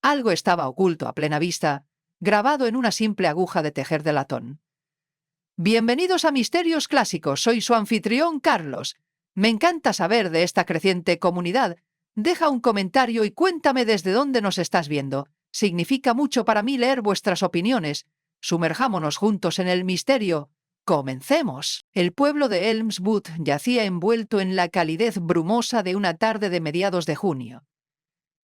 Algo estaba oculto a plena vista, grabado en una simple aguja de tejer de latón. Bienvenidos a Misterios Clásicos, soy su anfitrión Carlos. Me encanta saber de esta creciente comunidad. Deja un comentario y cuéntame desde dónde nos estás viendo. Significa mucho para mí leer vuestras opiniones. Sumerjámonos juntos en el misterio. ¡Comencemos! El pueblo de Elmswood yacía envuelto en la calidez brumosa de una tarde de mediados de junio.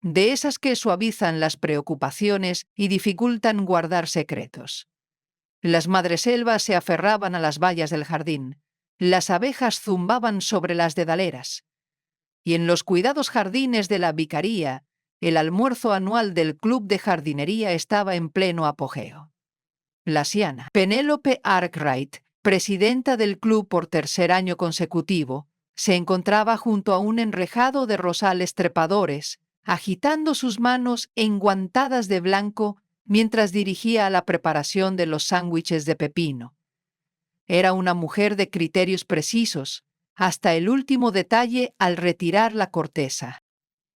De esas que suavizan las preocupaciones y dificultan guardar secretos. Las madreselvas se aferraban a las vallas del jardín, las abejas zumbaban sobre las dedaleras, y en los cuidados jardines de la vicaría, el almuerzo anual del club de jardinería estaba en pleno apogeo. La anciana Penélope Arkwright, presidenta del club por tercer año consecutivo, se encontraba junto a un enrejado de rosales trepadores, agitando sus manos enguantadas de blanco mientras dirigía a la preparación de los sándwiches de pepino. Era una mujer de criterios precisos, hasta el último detalle al retirar la corteza.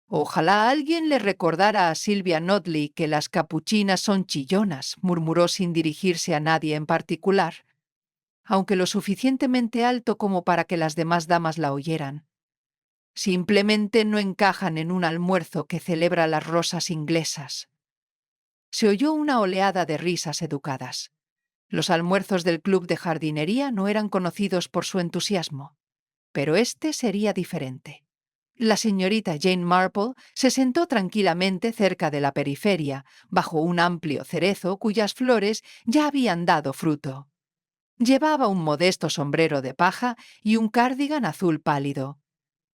Ojalá alguien le recordara a Sylvia Notley que las capuchinas son chillonas, murmuró sin dirigirse a nadie en particular, aunque lo suficientemente alto como para que las demás damas la oyeran. Simplemente no encajan en un almuerzo que celebra las rosas inglesas. Se oyó una oleada de risas educadas. Los almuerzos del club de jardinería no eran conocidos por su entusiasmo, pero este sería diferente. La señorita Jane Marple se sentó tranquilamente cerca de la periferia, bajo un amplio cerezo cuyas flores ya habían dado fruto. Llevaba un modesto sombrero de paja y un cardigan azul pálido.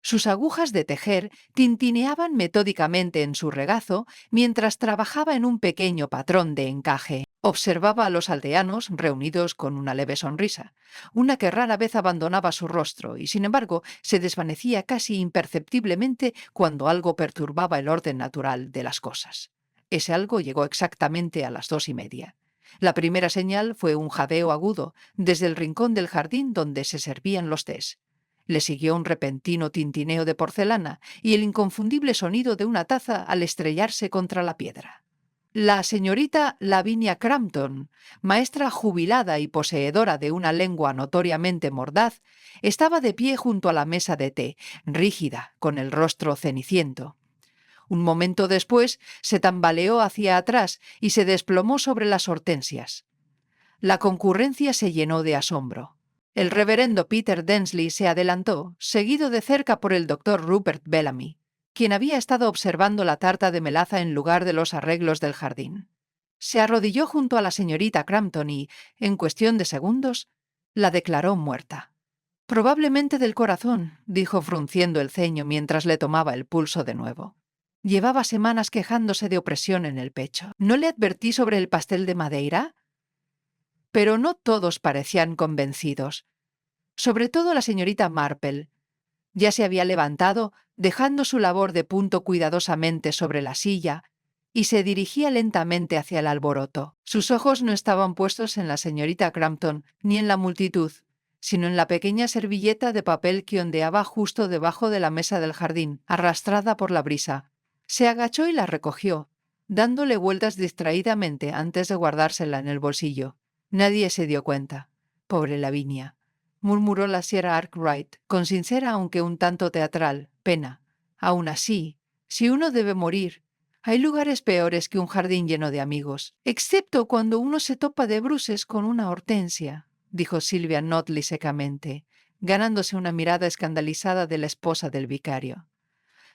Sus agujas de tejer tintineaban metódicamente en su regazo mientras trabajaba en un pequeño patrón de encaje. Observaba a los aldeanos reunidos con una leve sonrisa, una que rara vez abandonaba su rostro y, sin embargo, se desvanecía casi imperceptiblemente cuando algo perturbaba el orden natural de las cosas. Ese algo llegó exactamente a las 2:30. La primera señal fue un jadeo agudo desde el rincón del jardín donde se servían los tés. Le siguió un repentino tintineo de porcelana y el inconfundible sonido de una taza al estrellarse contra la piedra. La señorita Lavinia Crampton, maestra jubilada y poseedora de una lengua notoriamente mordaz, estaba de pie junto a la mesa de té, rígida, con el rostro ceniciento. Un momento después se tambaleó hacia atrás y se desplomó sobre las hortensias. La concurrencia se llenó de asombro. El reverendo Peter Densley se adelantó, seguido de cerca por el doctor Rupert Bellamy, quien había estado observando la tarta de melaza en lugar de los arreglos del jardín. Se arrodilló junto a la señorita Crampton y, en cuestión de segundos, la declaró muerta. Probablemente del corazón, dijo frunciendo el ceño mientras le tomaba el pulso de nuevo. Llevaba semanas quejándose de opresión en el pecho. ¿No le advertí sobre el pastel de Madeira? Pero no todos parecían convencidos. Sobre todo la señorita Marple. Ya se había levantado, dejando su labor de punto cuidadosamente sobre la silla, y se dirigía lentamente hacia el alboroto. Sus ojos no estaban puestos en la señorita Crampton ni en la multitud, sino en la pequeña servilleta de papel que ondeaba justo debajo de la mesa del jardín, arrastrada por la brisa. Se agachó y la recogió, dándole vueltas distraídamente antes de guardársela en el bolsillo. Nadie se dio cuenta. Pobre Lavinia, murmuró la Sra. Arkwright, con sincera aunque un tanto teatral pena. Aún así, si uno debe morir, hay lugares peores que un jardín lleno de amigos, excepto cuando uno se topa de bruces con una hortensia, dijo Sylvia Notley secamente, ganándose una mirada escandalizada de la esposa del vicario.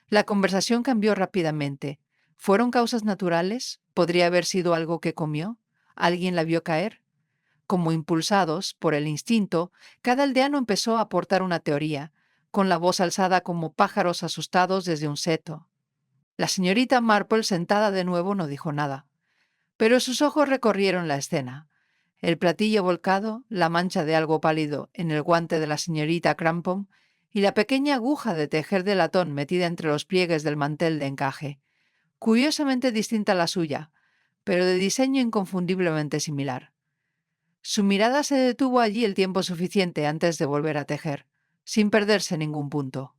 La conversación cambió rápidamente. ¿Fueron causas naturales? ¿Podría haber sido algo que comió? ¿Alguien la vio caer? Como impulsados por el instinto, cada aldeano empezó a aportar una teoría, con la voz alzada como pájaros asustados desde un seto. La señorita Marple, sentada de nuevo, no dijo nada, pero sus ojos recorrieron la escena. El platillo volcado, la mancha de algo pálido en el guante de la señorita Crampton y la pequeña aguja de tejer de latón metida entre los pliegues del mantel de encaje, curiosamente distinta a la suya, pero de diseño inconfundiblemente similar. Su mirada se detuvo allí el tiempo suficiente antes de volver a tejer, sin perderse ningún punto.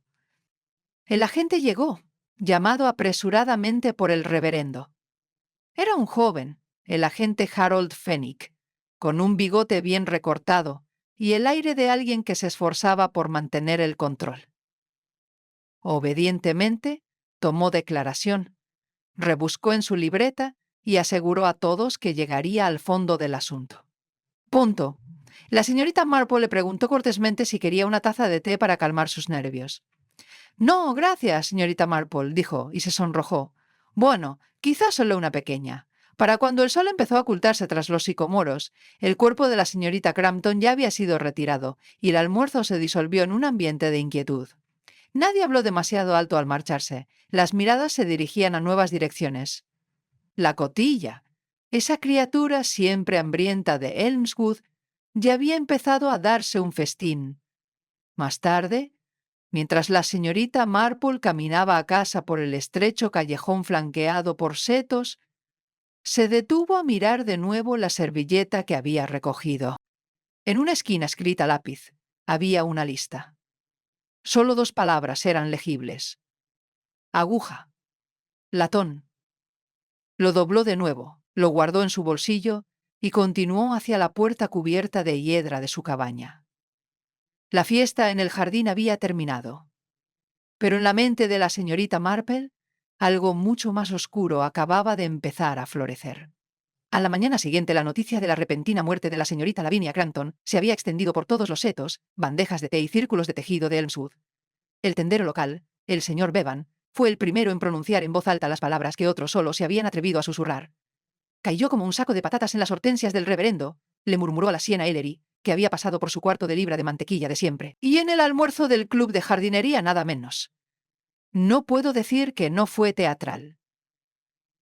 El agente llegó, llamado apresuradamente por el reverendo. Era un joven, el agente Harold Fenwick, con un bigote bien recortado y el aire de alguien que se esforzaba por mantener el control. Obedientemente, tomó declaración, rebuscó en su libreta y aseguró a todos que llegaría al fondo del asunto. Punto. La señorita Marple le preguntó cortésmente si quería una taza de té para calmar sus nervios. No, gracias, señorita Marple, dijo, y se sonrojó. Bueno, quizás solo una pequeña. Para cuando el sol empezó a ocultarse tras los sicomoros, el cuerpo de la señorita Crampton ya había sido retirado, y el almuerzo se disolvió en un ambiente de inquietud. Nadie habló demasiado alto al marcharse. Las miradas se dirigían a nuevas direcciones. La cotilla, esa criatura siempre hambrienta de Elmswood, ya había empezado a darse un festín. Más tarde, mientras la señorita Marple caminaba a casa por el estrecho callejón flanqueado por setos, se detuvo a mirar de nuevo la servilleta que había recogido. En una esquina escrita a lápiz había una lista. Solo 2 palabras eran legibles. Aguja. Latón. Lo dobló de nuevo, lo guardó en su bolsillo y continuó hacia la puerta cubierta de hiedra de su cabaña. La fiesta en el jardín había terminado. Pero en la mente de la señorita Marple, algo mucho más oscuro acababa de empezar a florecer. A la mañana siguiente, la noticia de la repentina muerte de la señorita Lavinia Crampton se había extendido por todos los setos, bandejas de té y círculos de tejido de Elmswood. El tendero local, el señor Bevan, fue el primero en pronunciar en voz alta las palabras que otros solo se habían atrevido a susurrar. Cayó como un saco de patatas en las hortensias del reverendo, le murmuró a la Siena Ellery, que había pasado por su cuarto de libra de mantequilla de siempre, y en el almuerzo del club de jardinería nada menos. No puedo decir que no fue teatral.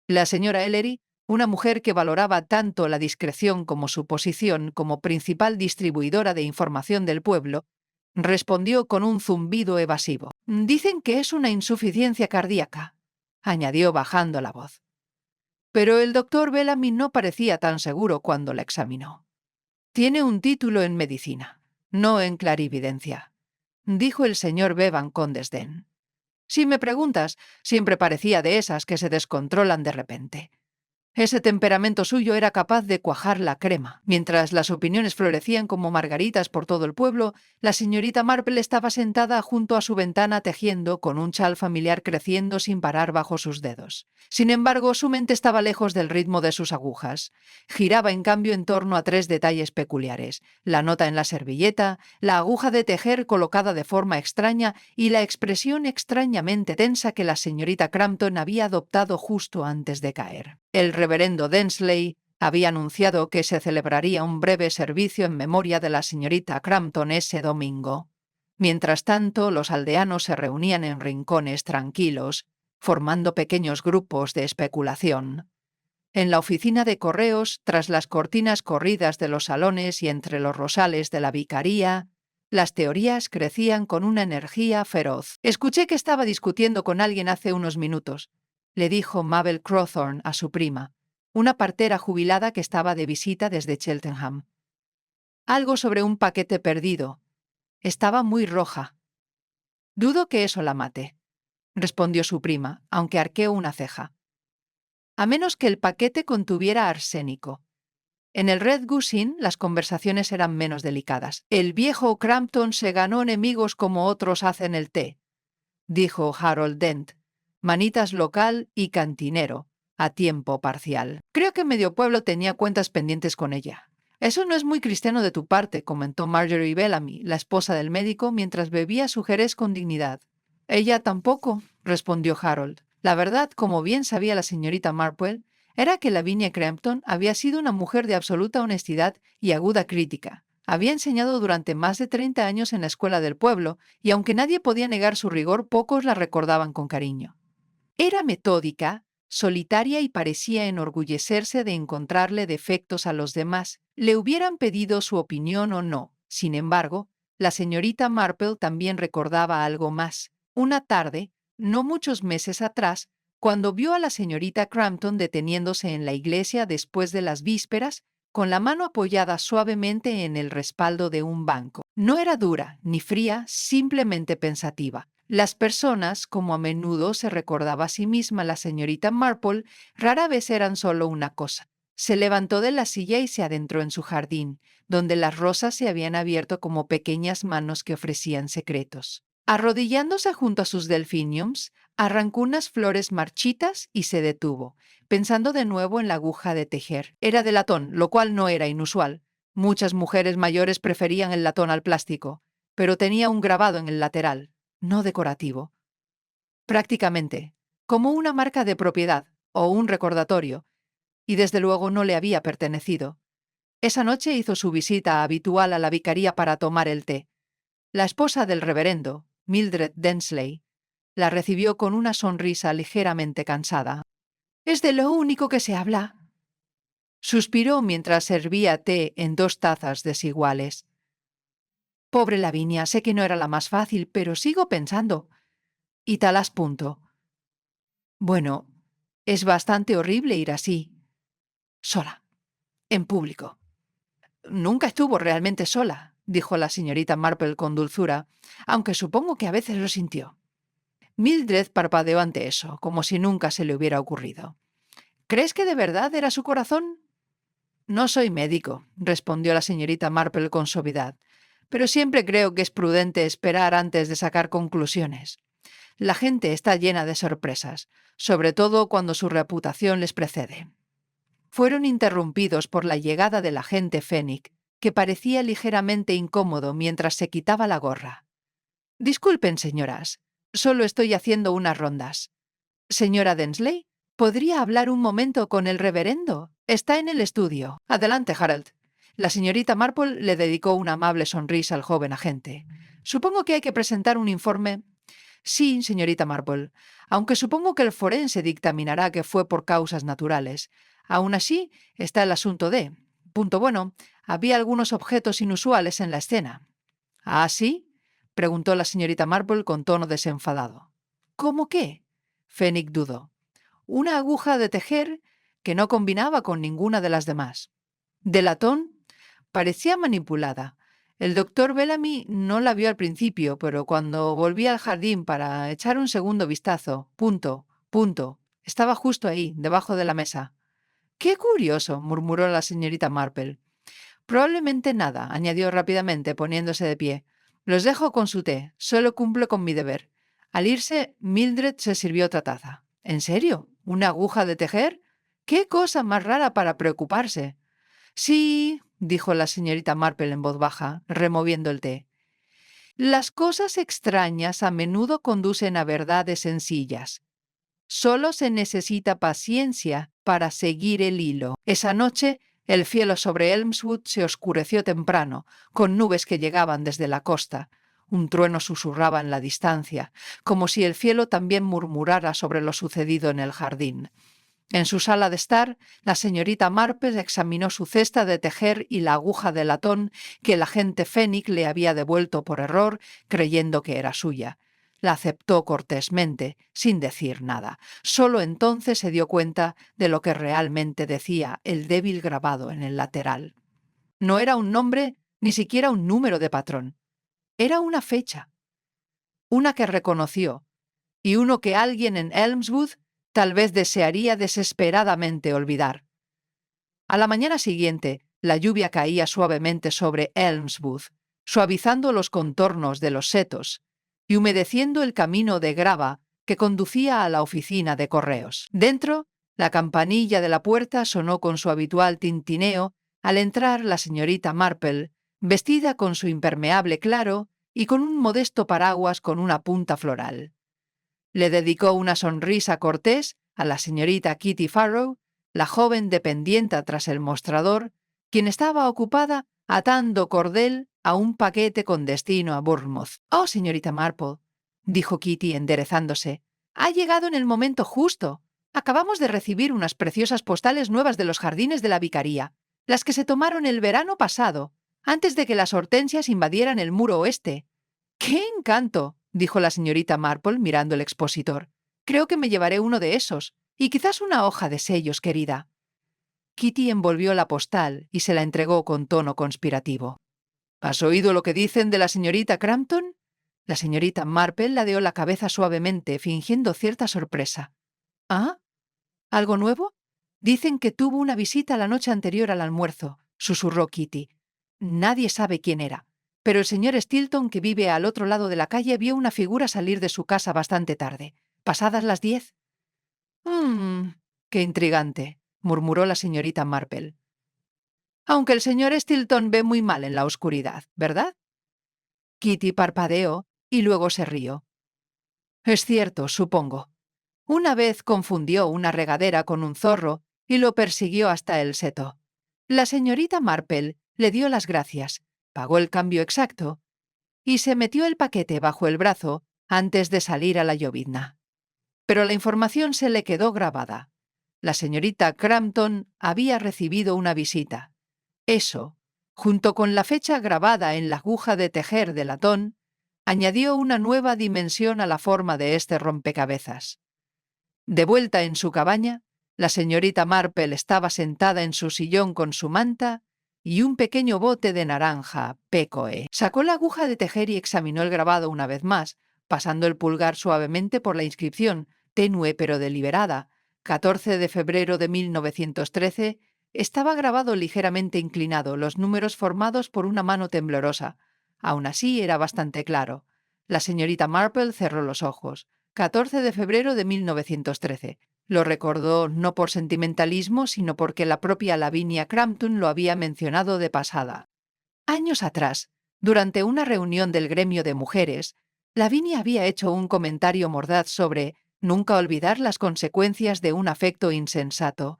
La señora Ellery, una mujer que valoraba tanto la discreción como su posición como principal distribuidora de información del pueblo, respondió con un zumbido evasivo. Dicen que es una insuficiencia cardíaca, añadió bajando la voz. Pero el doctor Bellamy no parecía tan seguro cuando la examinó. Tiene un título en medicina, no en clarividencia, dijo el señor Bevan con desdén. Si me preguntas, siempre parecía de esas que se descontrolan de repente. Ese temperamento suyo era capaz de cuajar la crema. Mientras las opiniones florecían como margaritas por todo el pueblo, la señorita Marple estaba sentada junto a su ventana tejiendo con un chal familiar creciendo sin parar bajo sus dedos. Sin embargo, su mente estaba lejos del ritmo de sus agujas. Giraba en cambio en torno a 3 detalles peculiares: la nota en la servilleta, la aguja de tejer colocada de forma extraña y la expresión extrañamente tensa que la señorita Crampton había adoptado justo antes de caer. El reverendo Densley había anunciado que se celebraría un breve servicio en memoria de la señorita Crampton ese domingo. Mientras tanto, los aldeanos se reunían en rincones tranquilos, formando pequeños grupos de especulación. En la oficina de correos, tras las cortinas corridas de los salones y entre los rosales de la vicaría, las teorías crecían con una energía feroz. Escuché que estaba discutiendo con alguien hace unos minutos, le dijo Mabel Crowthorne a su prima, una partera jubilada que estaba de visita desde Cheltenham. Algo sobre un paquete perdido. Estaba muy roja. Dudo que eso la mate, respondió su prima, aunque arqueó una ceja. A menos que el paquete contuviera arsénico. En el Red Goose Inn las conversaciones eran menos delicadas. El viejo Crampton se ganó enemigos como otros hacen el té, dijo Harold Dent, manitas local y cantinero, a tiempo parcial. Creo que medio pueblo tenía cuentas pendientes con ella. Eso no es muy cristiano de tu parte, comentó Marjorie Bellamy, la esposa del médico, mientras bebía su jerez con dignidad. Ella tampoco, respondió Harold. La verdad, como bien sabía la señorita Marple, era que Lavinia Crampton había sido una mujer de absoluta honestidad y aguda crítica. Había enseñado durante más de 30 años en la escuela del pueblo, y aunque nadie podía negar su rigor, pocos la recordaban con cariño. Era metódica, solitaria y parecía enorgullecerse de encontrarle defectos a los demás, le hubieran pedido su opinión o no. Sin embargo, la señorita Marple también recordaba algo más. Una tarde, no muchos meses atrás, cuando vio a la señorita Crampton deteniéndose en la iglesia después de las vísperas, con la mano apoyada suavemente en el respaldo de un banco. No era dura ni fría, simplemente pensativa. Las personas, como a menudo se recordaba a sí misma la señorita Marple, rara vez eran solo una cosa. Se levantó de la silla y se adentró en su jardín, donde las rosas se habían abierto como pequeñas manos que ofrecían secretos. Arrodillándose junto a sus delphiniums, arrancó unas flores marchitas y se detuvo, pensando de nuevo en la aguja de tejer. Era de latón, lo cual no era inusual. Muchas mujeres mayores preferían el latón al plástico, pero tenía un grabado en el lateral, no decorativo. Prácticamente, como una marca de propiedad o un recordatorio, y desde luego no le había pertenecido. Esa noche hizo su visita habitual a la vicaría para tomar el té. La esposa del reverendo, Mildred Densley, la recibió con una sonrisa ligeramente cansada. «¿Es de lo único que se habla?», suspiró mientras servía té en 2 tazas desiguales. «Pobre Lavinia, sé que no era la más fácil, pero sigo pensando». Y talas punto. «Bueno, es bastante horrible ir así, sola, en público». «Nunca estuvo realmente sola», dijo la señorita Marple con dulzura, aunque supongo que a veces lo sintió. Mildred parpadeó ante eso, como si nunca se le hubiera ocurrido. «¿Crees que de verdad era su corazón?» «No soy médico», respondió la señorita Marple con suavidad, «pero siempre creo que es prudente esperar antes de sacar conclusiones. La gente está llena de sorpresas, sobre todo cuando su reputación les precede». Fueron interrumpidos por la llegada del agente Fenwick, que parecía ligeramente incómodo mientras se quitaba la gorra. «Disculpen, señoras, solo estoy haciendo unas rondas. Señora Densley, ¿podría hablar un momento con el reverendo? Está en el estudio. Adelante, Harold». La señorita Marple le dedicó una amable sonrisa al joven agente. «Supongo que hay que presentar un informe». «Sí, señorita Marple, aunque supongo que el forense dictaminará que fue por causas naturales. Aún así, está el asunto de... Punto bueno, había algunos objetos inusuales en la escena». «¿Ah, sí?», preguntó la señorita Marple con tono desenfadado. «¿Cómo qué?», Fenwick dudó. «Una aguja de tejer que no combinaba con ninguna de las demás. De latón, parecía manipulada. El doctor Bellamy no la vio al principio, pero cuando volví al jardín para echar un segundo vistazo, punto, estaba justo ahí, debajo de la mesa». «Qué curioso», murmuró la señorita Marple. «Probablemente nada», añadió rápidamente, poniéndose de pie. «Los dejo con su té, solo cumplo con mi deber». Al irse, Mildred se sirvió otra taza. «¿En serio? ¿Una aguja de tejer? ¡Qué cosa más rara para preocuparse!». «Sí», dijo la señorita Marple en voz baja, removiendo el té. «Las cosas extrañas a menudo conducen a verdades sencillas. Solo se necesita paciencia para seguir el hilo». Esa noche, el cielo sobre Elmswood se oscureció temprano, con nubes que llegaban desde la costa. Un trueno susurraba en la distancia, como si el cielo también murmurara sobre lo sucedido en el jardín. En su sala de estar, la señorita Marple examinó su cesta de tejer y la aguja de latón que el agente Fenwick le había devuelto por error, creyendo que era suya. La aceptó cortésmente, sin decir nada. Solo entonces se dio cuenta de lo que realmente decía el débil grabado en el lateral. No era un nombre, ni siquiera un número de patrón. Era una fecha. Una que reconoció, y uno que alguien en Elmswood tal vez desearía desesperadamente olvidar. A la mañana siguiente, la lluvia caía suavemente sobre Elmswood, suavizando los contornos de los setos y humedeciendo el camino de grava que conducía a la oficina de correos. Dentro, la campanilla de la puerta sonó con su habitual tintineo al entrar la señorita Marple, vestida con su impermeable claro y con un modesto paraguas con una punta floral. Le dedicó una sonrisa cortés a la señorita Kitty Farrow, la joven dependienta tras el mostrador, quien estaba ocupada atando cordel a un paquete con destino a Bournemouth. «Oh, señorita Marple», dijo Kitty enderezándose, «ha llegado en el momento justo. Acabamos de recibir unas preciosas postales nuevas de los jardines de la vicaría, las que se tomaron el verano pasado, antes de que las hortensias invadieran el muro oeste». «¡Qué encanto!», dijo la señorita Marple mirando el expositor. «Creo que me llevaré uno de esos, y quizás una hoja de sellos, querida». Kitty envolvió la postal y se la entregó con tono conspirativo. «¿Has oído lo que dicen de la señorita Crampton?». La señorita Marple ladeó la cabeza suavemente, fingiendo cierta sorpresa. ¿Ah? ¿Algo nuevo? Dicen que tuvo una visita la noche anterior al almuerzo, susurró Kitty. Nadie sabe quién era, pero el señor Stilton, que vive al otro lado de la calle, vio una figura salir de su casa bastante tarde, pasadas las 10. Qué intrigante, murmuró la señorita Marple. Aunque el señor Stilton ve muy mal en la oscuridad, ¿verdad? Kitty parpadeó y luego se rió. Es cierto, supongo. Una vez confundió una regadera con un zorro y lo persiguió hasta el seto. La señorita Marple le dio las gracias, pagó el cambio exacto y se metió el paquete bajo el brazo antes de salir a la llovizna. Pero la información se le quedó grabada. La señorita Crampton había recibido una visita. Eso, junto con la fecha grabada en la aguja de tejer de latón, añadió una nueva dimensión a la forma de este rompecabezas. De vuelta en su cabaña, la señorita Marple estaba sentada en su sillón con su manta y un pequeño bote de naranja, Pecoe. Sacó la aguja de tejer y examinó el grabado una vez más, pasando el pulgar suavemente por la inscripción, tenue pero deliberada, 14 de febrero de 1913, estaba grabado ligeramente inclinado, los números formados por una mano temblorosa. Aún así era bastante claro. La señorita Marple cerró los ojos. 14 de febrero de 1913. Lo recordó no por sentimentalismo, sino porque la propia Lavinia Crampton lo había mencionado de pasada. Años atrás, durante una reunión del gremio de mujeres, Lavinia había hecho un comentario mordaz sobre nunca olvidar las consecuencias de un afecto insensato,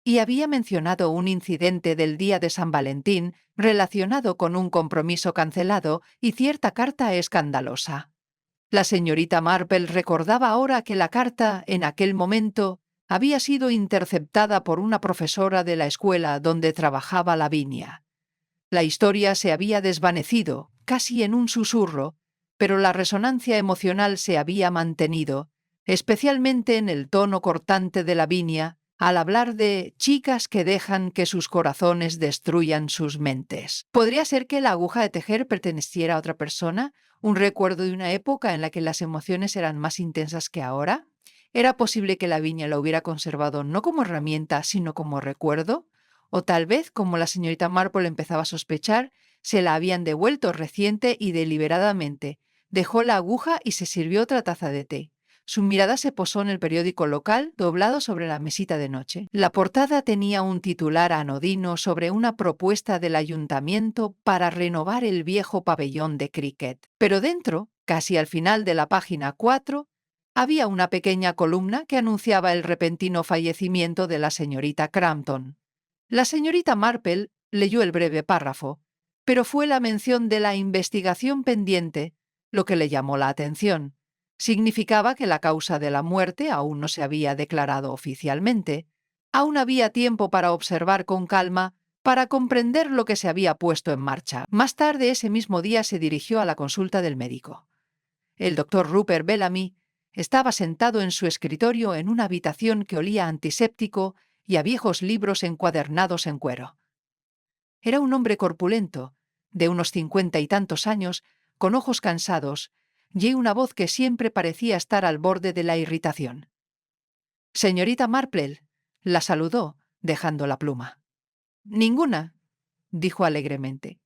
y había mencionado un incidente del día de San Valentín relacionado con un compromiso cancelado y cierta carta escandalosa. La señorita Marple recordaba ahora que la carta, en aquel momento, había sido interceptada por una profesora de la escuela donde trabajaba Lavinia. La historia se había desvanecido, casi en un susurro, pero la resonancia emocional se había mantenido, especialmente en el tono cortante de Lavinia, al hablar de chicas que dejan que sus corazones destruyan sus mentes. ¿Podría ser que la aguja de tejer perteneciera a otra persona? ¿Un recuerdo de una época en la que las emociones eran más intensas que ahora? ¿Era posible que Lavinia la hubiera conservado no como herramienta, sino como recuerdo? O tal vez, como la señorita Marple empezaba a sospechar, se la habían devuelto reciente y deliberadamente. Dejó la aguja y se sirvió otra taza de té. Su mirada se posó en el periódico local, doblado sobre la mesita de noche. La portada tenía un titular anodino sobre una propuesta del ayuntamiento para renovar el viejo pabellón de cricket. Pero dentro, casi al final de la página 4, había una pequeña columna que anunciaba el repentino fallecimiento de la señorita Crampton. La señorita Marple leyó el breve párrafo, pero fue la mención de la investigación pendiente lo que le llamó la atención. Significaba que la causa de la muerte aún no se había declarado oficialmente. Aún había tiempo para observar con calma, para comprender lo que se había puesto en marcha. Más tarde ese mismo día se dirigió a la consulta del médico. El doctor Rupert Bellamy estaba sentado en su escritorio en una habitación que olía a antiséptico y a viejos libros encuadernados en cuero. Era un hombre corpulento, de unos 50 y tantos años, con ojos cansados y una voz que siempre parecía estar al borde de la irritación. «Señorita Marple», la saludó, dejando la pluma. «Ninguna», dijo alegremente.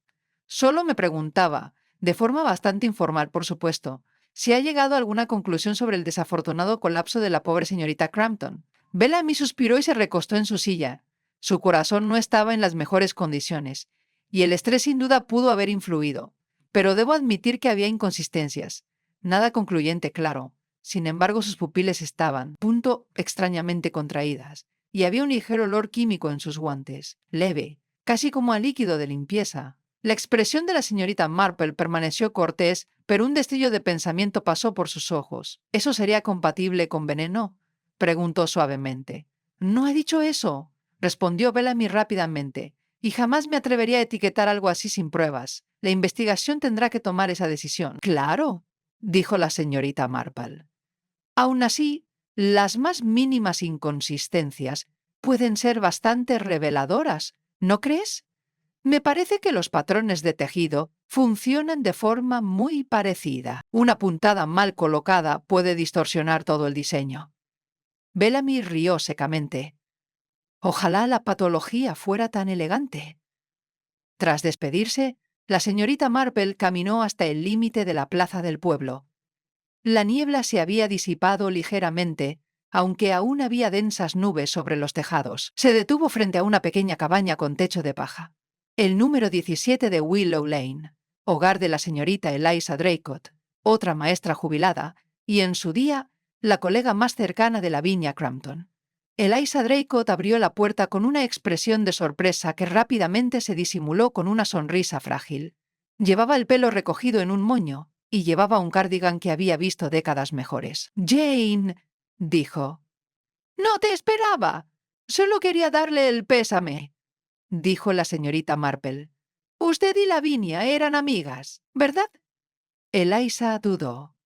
«Solo me preguntaba, de forma bastante informal, por supuesto, si ha llegado a alguna conclusión sobre el desafortunado colapso de la pobre señorita Crampton». Bellamy suspiró y se recostó en su silla. Su corazón no estaba en las mejores condiciones, y el estrés sin duda pudo haber influido. Pero debo admitir que había inconsistencias. Nada concluyente, claro. Sin embargo, sus pupilas estaban, extrañamente contraídas, y había un ligero olor químico en sus guantes, leve, casi como a líquido de limpieza. La expresión de la señorita Marple permaneció cortés, pero un destello de pensamiento pasó por sus ojos. ¿Eso sería compatible con veneno?, preguntó suavemente. «No he dicho eso», respondió Bellamy rápidamente, «y jamás me atrevería a etiquetar algo así sin pruebas. La investigación tendrá que tomar esa decisión». «Claro», dijo la señorita Marple. «Aún así, las más mínimas inconsistencias pueden ser bastante reveladoras, ¿no crees?». Me parece que los patrones de tejido funcionan de forma muy parecida. Una puntada mal colocada puede distorsionar todo el diseño. Bellamy rió secamente. Ojalá la patología fuera tan elegante. Tras despedirse, la señorita Marple caminó hasta el límite de la plaza del pueblo. La niebla se había disipado ligeramente, aunque aún había densas nubes sobre los tejados. Se detuvo frente a una pequeña cabaña con techo de paja. El número 17 de Willow Lane, hogar de la señorita Eliza Draycott, otra maestra jubilada, y en su día, la colega más cercana de Lavinia Crampton. Eliza Draycott abrió la puerta con una expresión de sorpresa que rápidamente se disimuló con una sonrisa frágil. Llevaba el pelo recogido en un moño y llevaba un cardigan que había visto décadas mejores. «Jane», dijo. «No te esperaba. Solo quería darle el pésame», dijo la señorita Marple. «Usted y Lavinia eran amigas, ¿verdad?» Eliza dudó.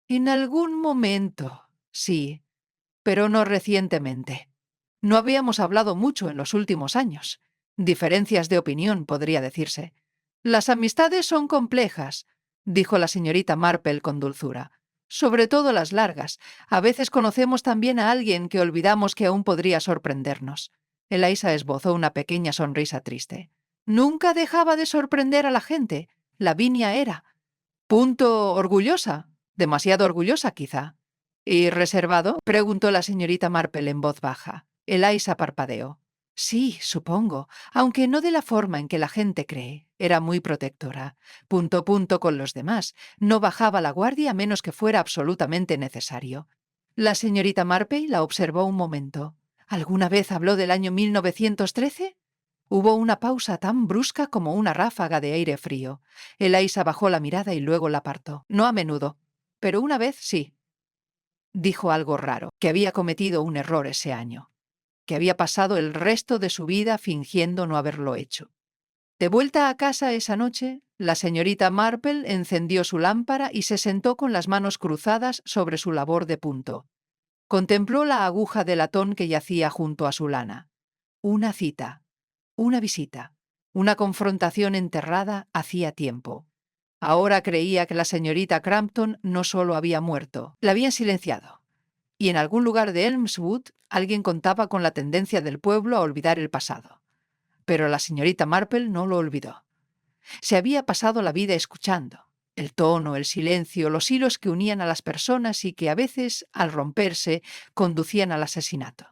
«En algún momento, sí, pero no recientemente. No habíamos hablado mucho en los últimos años. Diferencias de opinión, podría decirse. Las amistades son complejas», dijo la señorita Marple con dulzura. «Sobre todo las largas. A veces conocemos también a alguien que olvidamos que aún podría sorprendernos». Eliza esbozó una pequeña sonrisa triste. «Nunca dejaba de sorprender a la gente. Lavinia era. Punto orgullosa. Demasiado orgullosa, quizá». «¿Y reservado?», preguntó la señorita Marple en voz baja. Eliza parpadeó. «Sí, supongo, aunque no de la forma en que la gente cree. Era muy protectora. Punto a punto con los demás. No bajaba la guardia a menos que fuera absolutamente necesario». La señorita Marple la observó un momento. ¿Alguna vez habló del año 1913? Hubo una pausa tan brusca como una ráfaga de aire frío. Eliza bajó la mirada y luego la apartó. «No a menudo, pero una vez sí». Dijo algo raro, que había cometido un error ese año, que había pasado el resto de su vida fingiendo no haberlo hecho. De vuelta a casa esa noche, la señorita Marple encendió su lámpara y se sentó con las manos cruzadas sobre su labor de punto. Contempló la aguja de latón que yacía junto a su lana. Una cita, una visita, una confrontación enterrada hacía tiempo. Ahora creía que la señorita Crampton no solo había muerto, la habían silenciado. Y en algún lugar de Elmswood alguien contaba con la tendencia del pueblo a olvidar el pasado. Pero la señorita Marple no lo olvidó. Se había pasado la vida escuchando. El tono, el silencio, los hilos que unían a las personas y que a veces, al romperse, conducían al asesinato.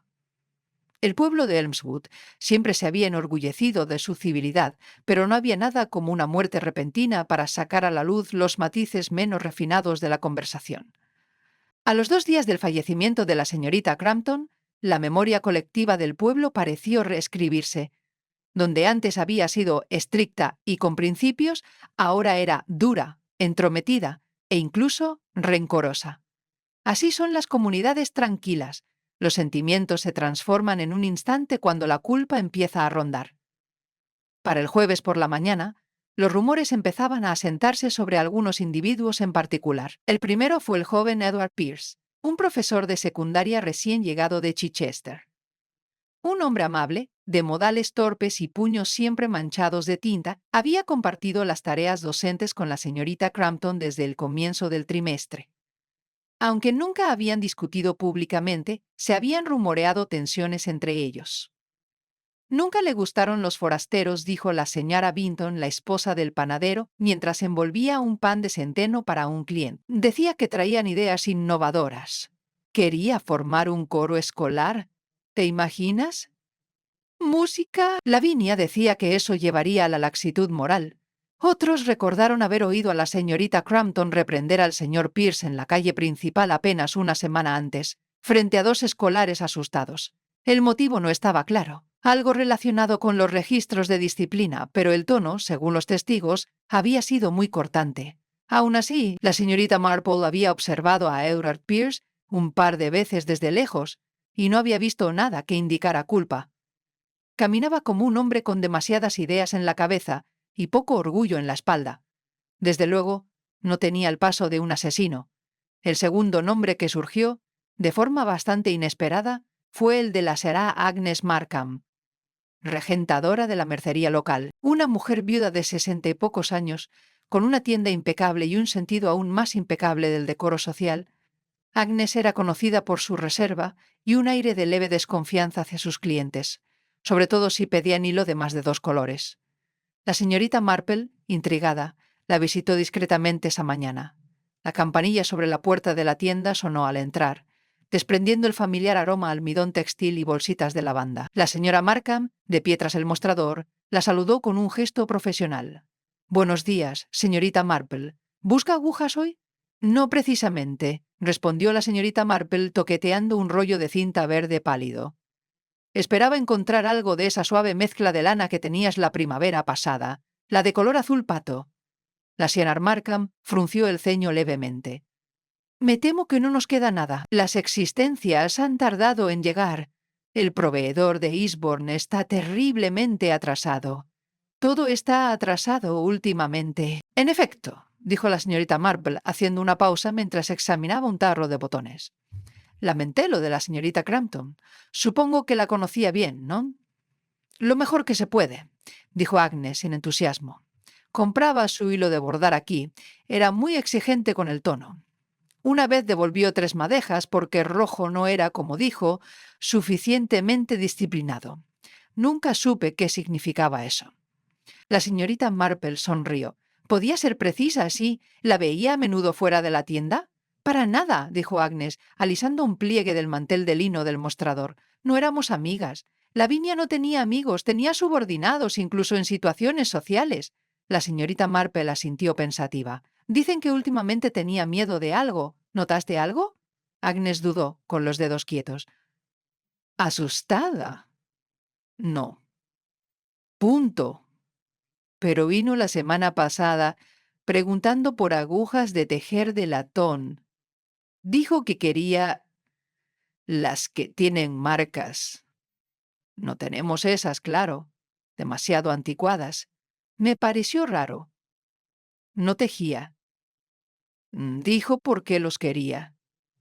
El pueblo de Elmswood siempre se había enorgullecido de su civilidad, pero no había nada como una muerte repentina para sacar a la luz los matices menos refinados de la conversación. A los 2 días del fallecimiento de la señorita Crampton, la memoria colectiva del pueblo pareció reescribirse. Donde antes había sido estricta y con principios, ahora era dura, entrometida e incluso rencorosa. Así son las comunidades tranquilas. Los sentimientos se transforman en un instante cuando la culpa empieza a rondar. Para el jueves por la mañana, los rumores empezaban a asentarse sobre algunos individuos en particular. El primero fue el joven Edward Pierce, un profesor de secundaria recién llegado de Chichester. Un hombre amable, de modales torpes y puños siempre manchados de tinta, había compartido las tareas docentes con la señorita Crampton desde el comienzo del trimestre. Aunque nunca habían discutido públicamente, se habían rumoreado tensiones entre ellos. «Nunca le gustaron los forasteros», dijo la señora Vinton, la esposa del panadero, mientras envolvía un pan de centeno para un cliente. Decía que traían ideas innovadoras. Quería formar un coro escolar. ¿Te imaginas? Música. Lavinia decía que eso llevaría a la laxitud moral. Otros recordaron haber oído a la señorita Crampton reprender al señor Pierce en la calle principal apenas una semana antes, frente a 2 escolares asustados. El motivo no estaba claro. Algo relacionado con los registros de disciplina, pero el tono, según los testigos, había sido muy cortante. Aún así, la señorita Marple había observado a Edward Pierce un par de veces desde lejos y no había visto nada que indicara culpa. Caminaba como un hombre con demasiadas ideas en la cabeza y poco orgullo en la espalda. Desde luego, no tenía el paso de un asesino. El segundo nombre que surgió, de forma bastante inesperada, fue el de la Sra. Agnes Markham. regentadora de la mercería local, una mujer viuda de 60 y pocos años, con una tienda impecable y un sentido aún más impecable del decoro social. Agnes era conocida por su reserva y un aire de leve desconfianza hacia sus clientes, sobre todo si pedían hilo de más de 2 colores. La señorita Marple, intrigada, la visitó discretamente esa mañana. La campanilla sobre la puerta de la tienda sonó al entrar, desprendiendo el familiar aroma a almidón textil y bolsitas de lavanda. La señora Markham, de pie tras el mostrador, la saludó con un gesto profesional. «Buenos días, señorita Marple. ¿Busca agujas hoy?» «No precisamente», respondió la señorita Marple toqueteando un rollo de cinta verde pálido. «Esperaba encontrar algo de esa suave mezcla de lana que tenías la primavera pasada, la de color azul pato». La señora Markham frunció el ceño levemente. «Me temo que no nos queda nada. Las existencias han tardado en llegar. El proveedor de Eastbourne está terriblemente atrasado. Todo está atrasado últimamente». «En efecto», dijo la señorita Marple, haciendo una pausa mientras examinaba un tarro de botones. «Lamenté lo de la señorita Crampton. Supongo que la conocía bien, ¿no?» «Lo mejor que se puede», dijo Agnes sin entusiasmo. «Compraba su hilo de bordar aquí. Era muy exigente con el tono. Una vez devolvió 3 madejas porque Rojo no era, como dijo, suficientemente disciplinado. Nunca supe qué significaba eso». La señorita Marple sonrió. ¿Podía ser precisa así? ¿La veía a menudo fuera de la tienda? «Para nada», dijo Agnes, alisando un pliegue del mantel de lino del mostrador. «No éramos amigas. Lavinia no tenía amigos, tenía subordinados, incluso en situaciones sociales». La señorita Marple asintió pensativa. «Dicen que últimamente tenía miedo de algo. ¿Notaste algo?» Agnes dudó, con los dedos quietos. «¿Asustada?» «No». «Punto». «Pero vino la semana pasada preguntando por agujas de tejer de latón. Dijo que quería las que tienen marcas. No tenemos esas, claro. Demasiado anticuadas. Me pareció raro. No tejía. Dijo por qué los quería.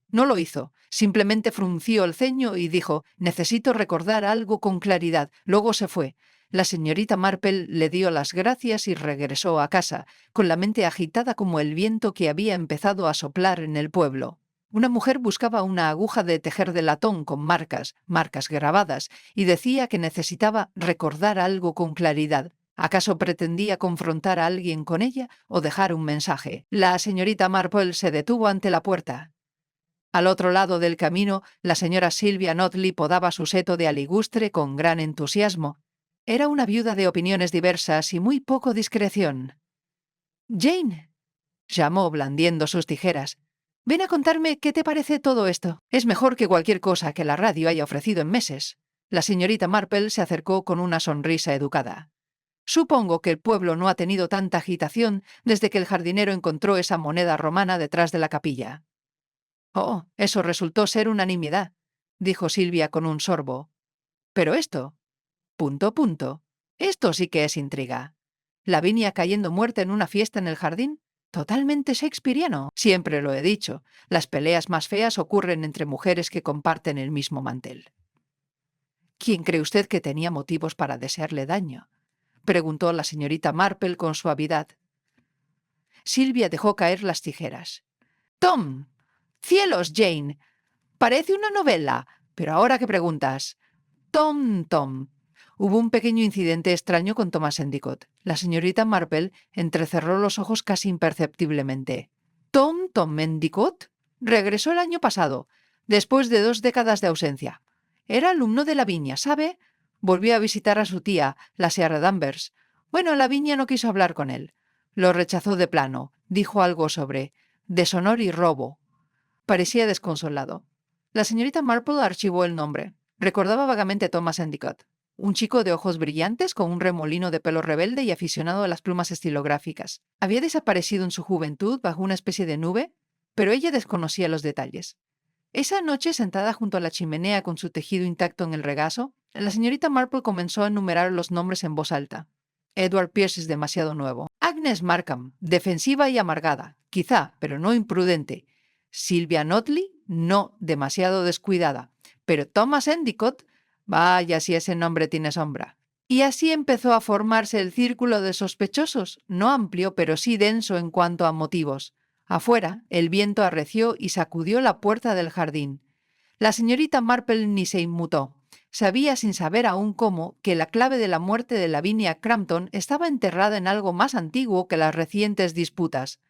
No lo hizo. Simplemente frunció el ceño y dijo: «Necesito recordar algo con claridad». Luego se fue. La señorita Marple le dio las gracias y regresó a casa, con la mente agitada como el viento que había empezado a soplar en el pueblo. Una mujer buscaba una aguja de tejer de latón con marcas grabadas, y decía que necesitaba recordar algo con claridad. ¿Acaso pretendía confrontar a alguien con ella o dejar un mensaje? La señorita Marple se detuvo ante la puerta. Al otro lado del camino, la señora Sylvia Notley podaba su seto de aligustre con gran entusiasmo. Era una viuda de opiniones diversas y muy poco discreción. «Jane», llamó blandiendo sus tijeras, «ven a contarme qué te parece todo esto. Es mejor que cualquier cosa que la radio haya ofrecido en meses». La señorita Marple se acercó con una sonrisa educada. «Supongo que el pueblo no ha tenido tanta agitación desde que el jardinero encontró esa moneda romana detrás de la capilla». «Oh, eso resultó ser unanimidad», dijo Silvia con un sorbo. «Pero esto, punto, esto sí que es intriga. Lavinia cayendo muerta en una fiesta en el jardín, totalmente shakespeariano. Siempre lo he dicho, las peleas más feas ocurren entre mujeres que comparten el mismo mantel». «¿Quién cree usted que tenía motivos para desearle daño?», preguntó la señorita Marple con suavidad. Silvia dejó caer las tijeras. «Tom. ¡Cielos, Jane! Parece una novela. Pero ahora que preguntas. Tom». Hubo un pequeño incidente extraño con Thomas Endicott. La señorita Marple entrecerró los ojos casi imperceptiblemente. «¿Tom Endicott? Regresó el año pasado, después de 2 décadas de ausencia. Era alumno de Lavinia, ¿sabe? Volvió a visitar a su tía, la señora Danvers. Bueno, Lavinia no quiso hablar con él. Lo rechazó de plano. Dijo algo sobre deshonor y robo». Parecía desconsolado. La señorita Marple archivó el nombre. Recordaba vagamente a Thomas Endicott, un chico de ojos brillantes con un remolino de pelo rebelde y aficionado a las plumas estilográficas. Había desaparecido en su juventud bajo una especie de nube, pero ella desconocía los detalles. Esa noche, sentada junto a la chimenea con su tejido intacto en el regazo, la señorita Marple comenzó a enumerar los nombres en voz alta. Edward Pierce es demasiado nuevo. Agnes Markham, defensiva y amargada, quizá, pero no imprudente. Sylvia Notley, no, demasiado descuidada. Pero Thomas Endicott, vaya si ese nombre tiene sombra. Y así empezó a formarse el círculo de sospechosos, no amplio, pero sí denso en cuanto a motivos. Afuera, el viento arreció y sacudió la puerta del jardín. La señorita Marple ni se inmutó. Sabía sin saber aún cómo que la clave de la muerte de Lavinia Crampton estaba enterrada en algo más antiguo que las recientes disputas.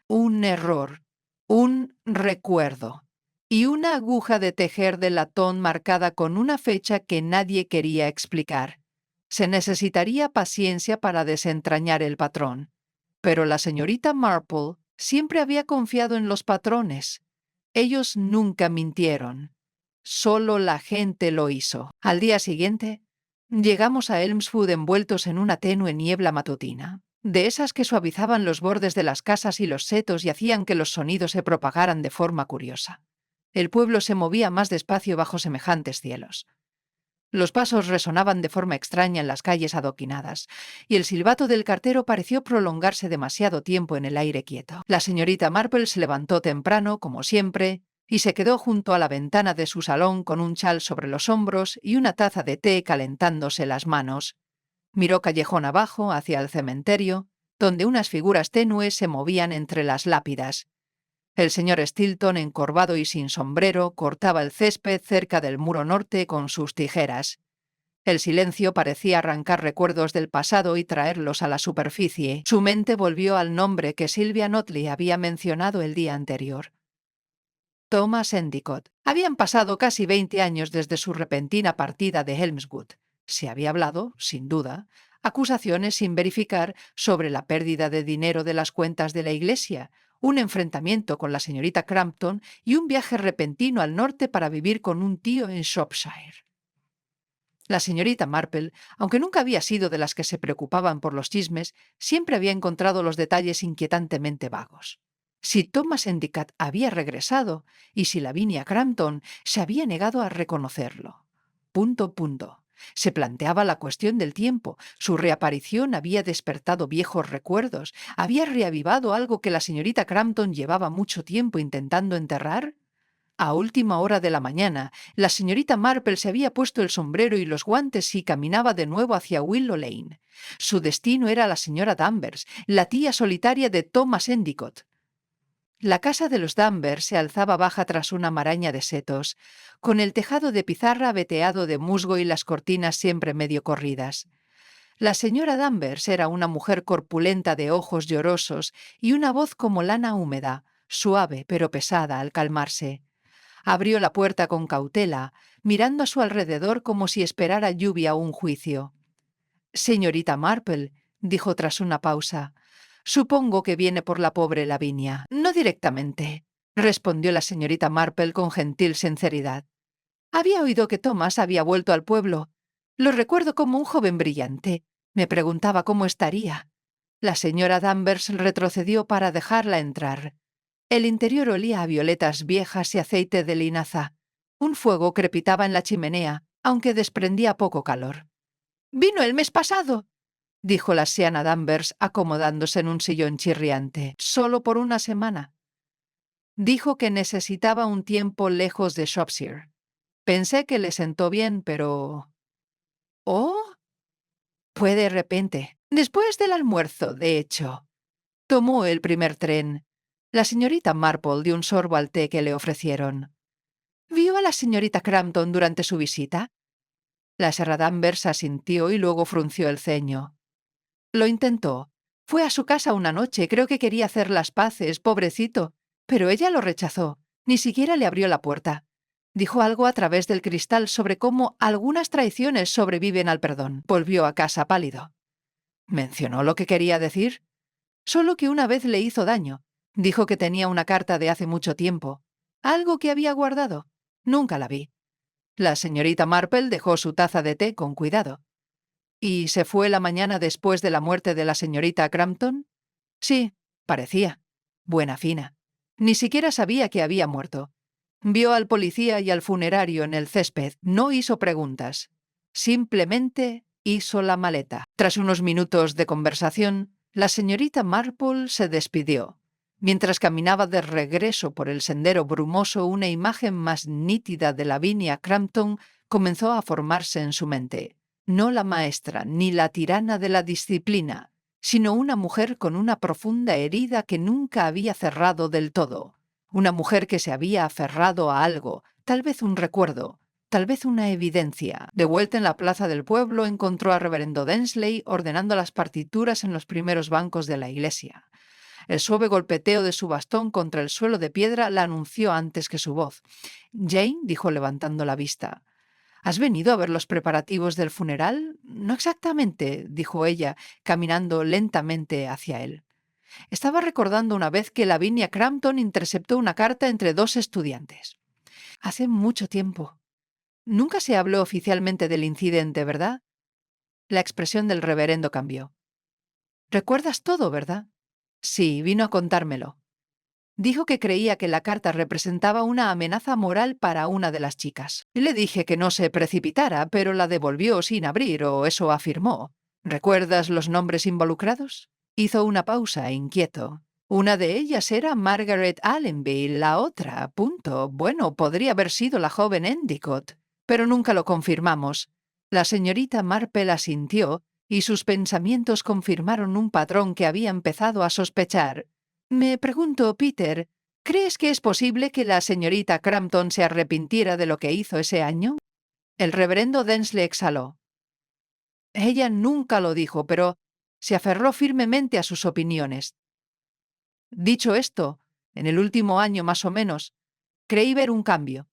Un error, un recuerdo y una aguja de tejer de latón marcada con una fecha que nadie quería explicar. Se necesitaría paciencia para desentrañar el patrón. Pero la señorita Marple siempre había confiado en los patrones. Ellos nunca mintieron. Solo la gente lo hizo. Al día siguiente, llegamos a Elmswood envueltos en una tenue niebla matutina, de esas que suavizaban los bordes de las casas y los setos y hacían que los sonidos se propagaran de forma curiosa. El pueblo se movía más despacio bajo semejantes cielos. Los pasos resonaban de forma extraña en las calles adoquinadas, y el silbato del cartero pareció prolongarse demasiado tiempo en el aire quieto. La señorita Marple se levantó temprano, como siempre, y se quedó junto a la ventana de su salón con un chal sobre los hombros y una taza de té calentándose las manos. Miró callejón abajo hacia el cementerio, donde unas figuras tenues se movían entre las lápidas. El señor Stilton, encorvado y sin sombrero, cortaba el césped cerca del muro norte con sus tijeras. El silencio parecía arrancar recuerdos del pasado y traerlos a la superficie. Su mente volvió al nombre que Sylvia Notley había mencionado el día anterior. Thomas Endicott. Habían pasado casi 20 años desde su repentina partida de Helmswood. Se había hablado, sin duda, acusaciones sin verificar sobre la pérdida de dinero de las cuentas de la iglesia, un enfrentamiento con la señorita Crampton y un viaje repentino al norte para vivir con un tío en Shropshire. La señorita Marple, aunque nunca había sido de las que se preocupaban por los chismes, siempre había encontrado los detalles inquietantemente vagos. Si Thomas Endicott había regresado y si Lavinia Crampton se había negado a reconocerlo. Punto. Se planteaba la cuestión del tiempo. Su reaparición había despertado viejos recuerdos. ¿Había reavivado algo que la señorita Crampton llevaba mucho tiempo intentando enterrar? A última hora de la mañana, la señorita Marple se había puesto el sombrero y los guantes y caminaba de nuevo hacia Willow Lane. Su destino era la señora Danvers, la tía solitaria de Thomas Endicott. La casa de los Danvers se alzaba baja tras una maraña de setos, con el tejado de pizarra veteado de musgo y las cortinas siempre medio corridas. La señora Danvers era una mujer corpulenta de ojos llorosos y una voz como lana húmeda, suave pero pesada al calmarse. Abrió la puerta con cautela, mirando a su alrededor como si esperara lluvia o un juicio. «Señorita Marple», dijo tras una pausa, «supongo que viene por la pobre Lavinia». «No directamente», respondió la señorita Marple con gentil sinceridad. «Había oído que Thomas había vuelto al pueblo. Lo recuerdo como un joven brillante. Me preguntaba cómo estaría». La señora Danvers retrocedió para dejarla entrar. El interior olía a violetas viejas y aceite de linaza. Un fuego crepitaba en la chimenea, aunque desprendía poco calor. «Vino el mes pasado», dijo la anciana Danvers acomodándose en un sillón chirriante. «Solo por una semana». Dijo que necesitaba un tiempo lejos de Shropshire. Pensé que le sentó bien, pero... «¿Oh?» Fue de repente, después del almuerzo, de hecho. Tomó el primer tren. La señorita Marple dio un sorbo al té que le ofrecieron. «¿Vio a la señorita Crampton durante su visita?» La señora Danvers asintió y luego frunció el ceño. «Lo intentó. Fue a su casa una noche, creo que quería hacer las paces, pobrecito, pero ella lo rechazó. Ni siquiera le abrió la puerta. Dijo algo a través del cristal sobre cómo algunas traiciones sobreviven al perdón». Volvió a casa pálido. «¿Mencionó lo que quería decir?» «Solo que una vez le hizo daño. Dijo que tenía una carta de hace mucho tiempo. Algo que había guardado. Nunca la vi». La señorita Marple dejó su taza de té con cuidado. «¿Y se fue la mañana después de la muerte de la señorita Crampton?» «Sí, parecía. Buena fina. Ni siquiera sabía que había muerto. Vio al policía y al funerario en el césped. No hizo preguntas. Simplemente hizo la maleta». Tras unos minutos de conversación, la señorita Marple se despidió. Mientras caminaba de regreso por el sendero brumoso, una imagen más nítida de Lavinia Crampton comenzó a formarse en su mente. No la maestra ni la tirana de la disciplina, sino una mujer con una profunda herida que nunca había cerrado del todo. Una mujer que se había aferrado a algo, tal vez un recuerdo, tal vez una evidencia. De vuelta en la plaza del pueblo encontró a reverendo Densley ordenando las partituras en los primeros bancos de la iglesia. El suave golpeteo de su bastón contra el suelo de piedra la anunció antes que su voz. Jane dijo levantando la vista. ¿Has venido a ver los preparativos del funeral? No exactamente, dijo ella, caminando lentamente hacia él. Estaba recordando una vez que Lavinia Crampton interceptó una carta entre dos estudiantes. Hace mucho tiempo. Nunca se habló oficialmente del incidente, ¿verdad? La expresión del reverendo cambió. ¿Recuerdas todo, verdad? Sí, vino a contármelo. Dijo que creía que la carta representaba una amenaza moral para una de las chicas. Le dije que no se precipitara, pero la devolvió sin abrir, o eso afirmó. ¿Recuerdas los nombres involucrados? Hizo una pausa, inquieto. Una de ellas era Margaret Allenby, la otra, punto. Bueno, podría haber sido la joven Endicott, pero nunca lo confirmamos. La señorita Marple asintió, y sus pensamientos confirmaron un patrón que había empezado a sospechar. Me pregunto, Peter, ¿crees que es posible que la señorita Crampton se arrepintiera de lo que hizo ese año? El reverendo Densley exhaló. Ella nunca lo dijo, pero se aferró firmemente a sus opiniones. Dicho esto, en el último año más o menos, creí ver un cambio.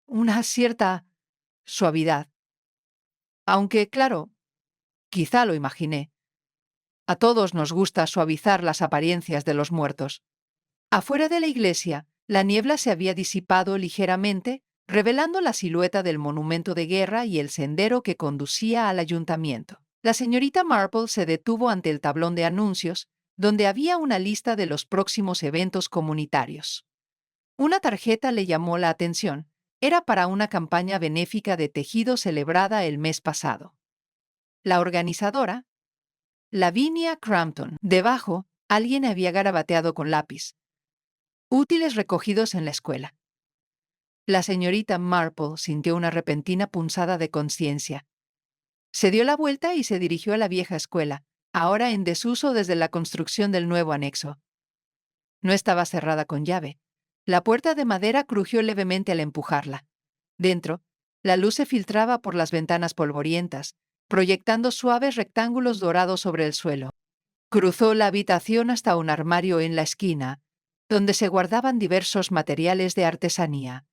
Una cierta suavidad. Aunque, claro, quizá lo imaginé. A todos nos gusta suavizar las apariencias de los muertos. Afuera de la iglesia, la niebla se había disipado ligeramente, revelando la silueta del monumento de guerra y el sendero que conducía al ayuntamiento. La señorita Marple se detuvo ante el tablón de anuncios, donde había una lista de los próximos eventos comunitarios. Una tarjeta le llamó la atención. Era para una campaña benéfica de tejido celebrada el mes pasado. La organizadora, Lavinia Crampton. Debajo, alguien había garabateado con lápiz. Útiles recogidos en la escuela. La señorita Marple sintió una repentina punzada de conciencia. Se dio la vuelta y se dirigió a la vieja escuela, ahora en desuso desde la construcción del nuevo anexo. No estaba cerrada con llave. La puerta de madera crujió levemente al empujarla. Dentro, la luz se filtraba por las ventanas polvorientas, proyectando suaves rectángulos dorados sobre el suelo. Cruzó la habitación hasta un armario en la esquina, donde se guardaban diversos materiales de artesanía.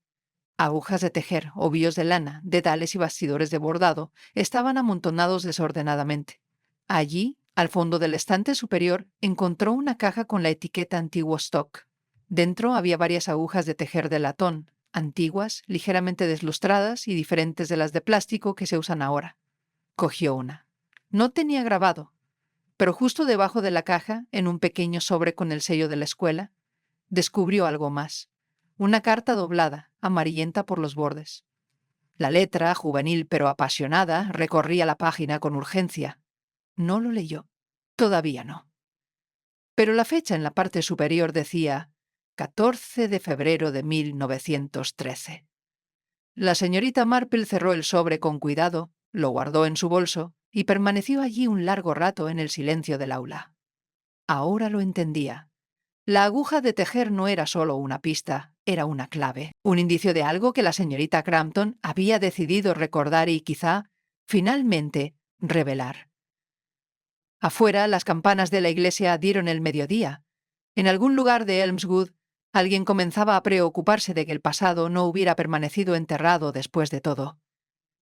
Agujas de tejer, ovillos de lana, dedales y bastidores de bordado estaban amontonados desordenadamente. Allí, al fondo del estante superior, encontró una caja con la etiqueta Antiguo Stock. Dentro había varias agujas de tejer de latón, antiguas, ligeramente deslustradas y diferentes de las de plástico que se usan ahora. Cogió una. No tenía grabado, pero justo debajo de la caja, en un pequeño sobre con el sello de la escuela, descubrió algo más. Una carta doblada, amarillenta por los bordes. La letra, juvenil pero apasionada, recorría la página con urgencia. No lo leyó. Todavía no. Pero la fecha en la parte superior decía 14 de febrero de 1913. La señorita Marple cerró el sobre con cuidado, lo guardó en su bolso y permaneció allí un largo rato en el silencio del aula. Ahora lo entendía. La aguja de tejer no era solo una pista, era una clave, un indicio de algo que la señorita Crampton había decidido recordar y quizá, finalmente, revelar. Afuera, las campanas de la iglesia dieron el mediodía. En algún lugar de Elmswood, alguien comenzaba a preocuparse de que el pasado no hubiera permanecido enterrado después de todo.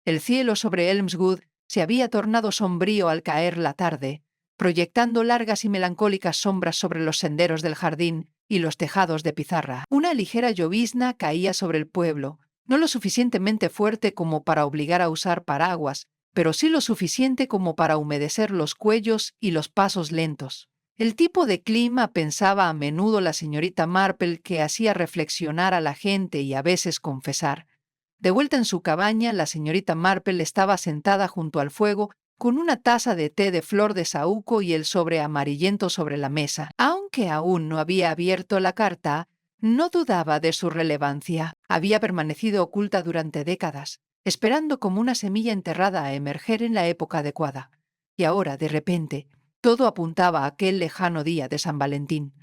El cielo sobre Elmswood se había tornado sombrío al caer la tarde, proyectando largas y melancólicas sombras sobre los senderos del jardín y los tejados de pizarra. Una ligera llovizna caía sobre el pueblo, no lo suficientemente fuerte como para obligar a usar paraguas, pero sí lo suficiente como para humedecer los cuellos y los pasos lentos. El tipo de clima, pensaba a menudo la señorita Marple, que hacía reflexionar a la gente y a veces confesar. De vuelta en su cabaña, la señorita Marple estaba sentada junto al fuego con una taza de té de flor de saúco y el sobre amarillento sobre la mesa. Aunque aún no había abierto la carta, no dudaba de su relevancia. Había permanecido oculta durante décadas. esperando como una semilla enterrada a emerger en la época adecuada. Y ahora, de repente, todo apuntaba a aquel lejano día de San Valentín.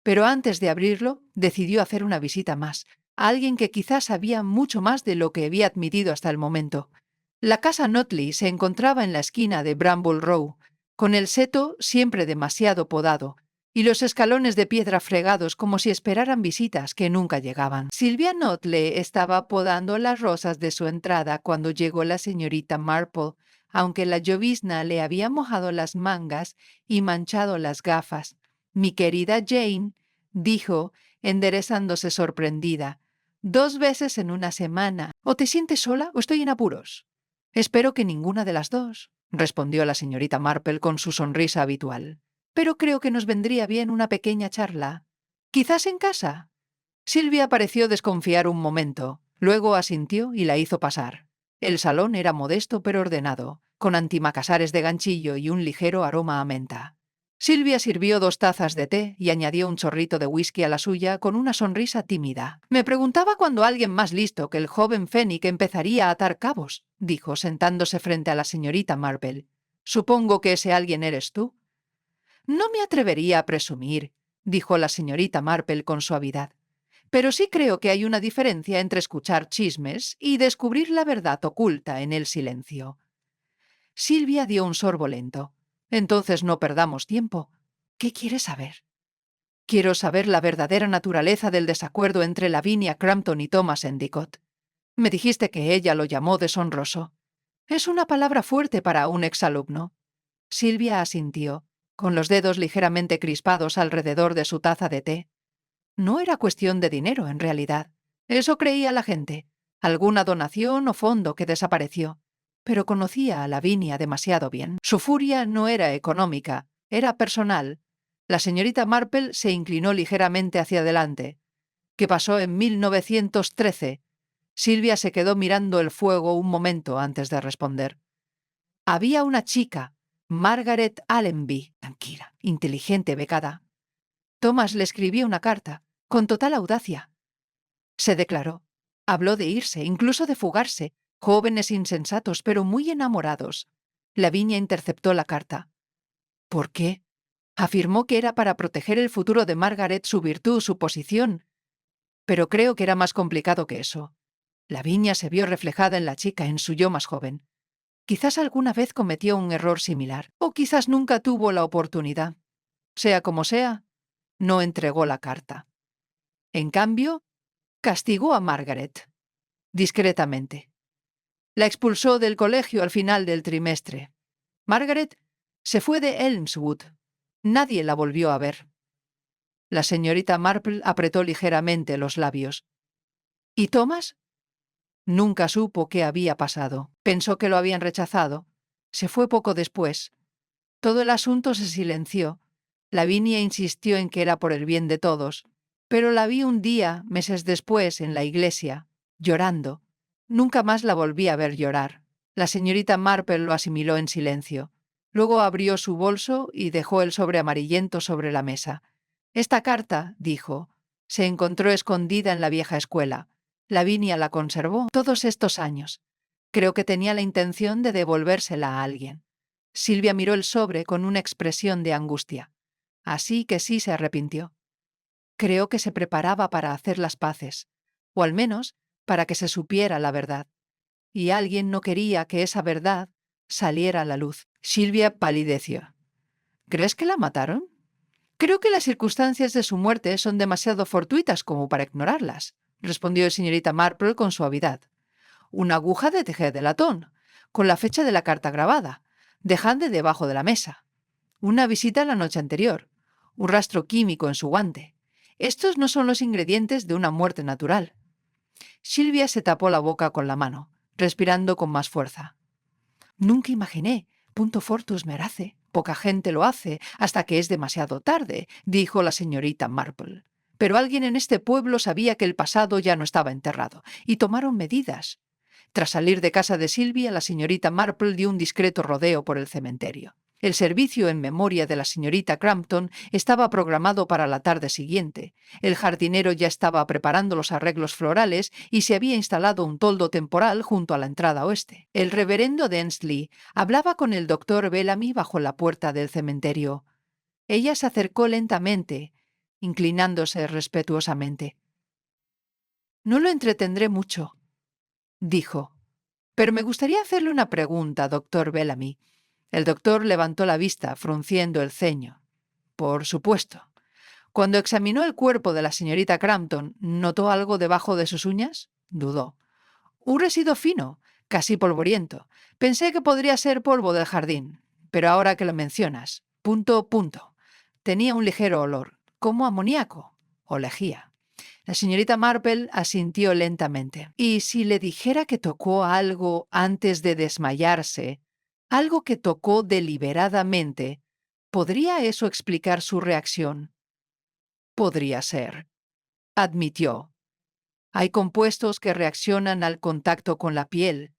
Pero antes de abrirlo, decidió hacer una visita más, a alguien que quizás sabía mucho más de lo que había admitido hasta el momento. La casa Notley se encontraba en la esquina de Bramble Row, con el seto siempre demasiado podado, y los escalones de piedra fregados como si esperaran visitas que nunca llegaban. Sylvia Notley estaba podando las rosas de su entrada cuando llegó la señorita Marple, aunque la llovizna le había mojado las mangas y manchado las gafas. Mi querida Jane, dijo, enderezándose sorprendida, 2 veces en una semana. ¿O te sientes sola o estoy en apuros? Espero que ninguna de las dos, respondió la señorita Marple con su sonrisa habitual. Pero creo que nos vendría bien una pequeña charla. ¿Quizás en casa? Silvia pareció desconfiar un momento, luego asintió y la hizo pasar. El salón era modesto pero ordenado, con antimacasares de ganchillo y un ligero aroma a menta. Silvia sirvió 2 tazas de té y añadió un chorrito de whisky a la suya con una sonrisa tímida. Me preguntaba cuándo alguien más listo que el joven Fenwick empezaría a atar cabos, dijo, sentándose frente a la señorita Marple. Supongo que ese alguien eres tú. No me atrevería a presumir, dijo la señorita Marple con suavidad. Pero sí creo que hay una diferencia entre escuchar chismes y descubrir la verdad oculta en el silencio. Silvia dio un sorbo lento. Entonces no perdamos tiempo. ¿Qué quieres saber? Quiero saber la verdadera naturaleza del desacuerdo entre Lavinia Crampton y Thomas Endicott. Me dijiste que ella lo llamó deshonroso. Es una palabra fuerte para un exalumno. Silvia asintió, con los dedos ligeramente crispados alrededor de su taza de té. No era cuestión de dinero, en realidad. Eso creía la gente. Alguna donación o fondo que desapareció. Pero conocía a Lavinia demasiado bien. Su furia no era económica, era personal. La señorita Marple se inclinó ligeramente hacia adelante. ¿Qué pasó en 1913? Silvia se quedó mirando el fuego un momento antes de responder. Había una chica, Margaret Allenby, tranquila, inteligente, becada. Thomas le escribió una carta, con total audacia. Se declaró. Habló de irse, incluso de fugarse, jóvenes insensatos, pero muy enamorados. Lavinia interceptó la carta. ¿Por qué? Afirmó que era para proteger el futuro de Margaret, su virtud, su posición. Pero creo que era más complicado que eso. Lavinia se vio reflejada en la chica, en su yo más joven. Quizás alguna vez cometió un error similar, o quizás nunca tuvo la oportunidad. Sea como sea, no entregó la carta. En cambio, castigó a Margaret, discretamente. La expulsó del colegio al final del trimestre. Margaret se fue de Elmswood. Nadie la volvió a ver. La señorita Marple apretó ligeramente los labios. ¿Y Thomas? Nunca supo qué había pasado. Pensó que lo habían rechazado. Se fue poco después. Todo el asunto se silenció. Lavinia insistió en que era por el bien de todos, pero la vi un día, meses después, en la iglesia, llorando. Nunca más la volví a ver llorar. La señorita Marple lo asimiló en silencio. Luego abrió su bolso y dejó el sobre amarillento sobre la mesa. Esta carta, dijo, se encontró escondida en la vieja escuela. Lavinia la conservó todos estos años. Creo que tenía la intención de devolvérsela a alguien. Silvia miró el sobre con una expresión de angustia. Así que sí se arrepintió. Creo que se preparaba para hacer las paces, o al menos para que se supiera la verdad. Y alguien no quería que esa verdad saliera a la luz. Silvia palideció. ¿Crees que la mataron? Creo que las circunstancias de su muerte son demasiado fortuitas como para ignorarlas, respondió la señorita Marple con suavidad. Una aguja de tejer de latón, con la fecha de la carta grabada, dejando debajo de la mesa. Una visita la noche anterior, un rastro químico en su guante. Estos no son los ingredientes de una muerte natural. Silvia se tapó la boca con la mano, respirando con más fuerza. Nunca imaginé, punto fortus merace. Poca gente lo hace hasta que es demasiado tarde, dijo la señorita Marple. Pero alguien en este pueblo sabía que el pasado ya no estaba enterrado, y tomaron medidas. Tras salir de casa de Silvia, la señorita Marple dio un discreto rodeo por el cementerio. El servicio en memoria de la señorita Crampton estaba programado para la tarde siguiente. El jardinero ya estaba preparando los arreglos florales y se había instalado un toldo temporal junto a la entrada oeste. El reverendo Densley hablaba con el doctor Bellamy bajo la puerta del cementerio. Ella se acercó lentamente, inclinándose respetuosamente. «No lo entretendré mucho», dijo. «Pero me gustaría hacerle una pregunta, doctor Bellamy». El doctor levantó la vista, frunciendo el ceño. «Por supuesto». Cuando examinó el cuerpo de la señorita Crampton, ¿notó algo debajo de sus uñas? Dudó. Un residuo fino, casi polvoriento. Pensé que podría ser polvo del jardín, pero ahora que lo mencionas, punto. Tenía un ligero olor, como amoníaco o lejía. La señorita Marple asintió lentamente. ¿Y si le dijera que tocó algo antes de desmayarse, algo que tocó deliberadamente, podría eso explicar su reacción? Podría ser, admitió. Hay compuestos que reaccionan al contacto con la piel,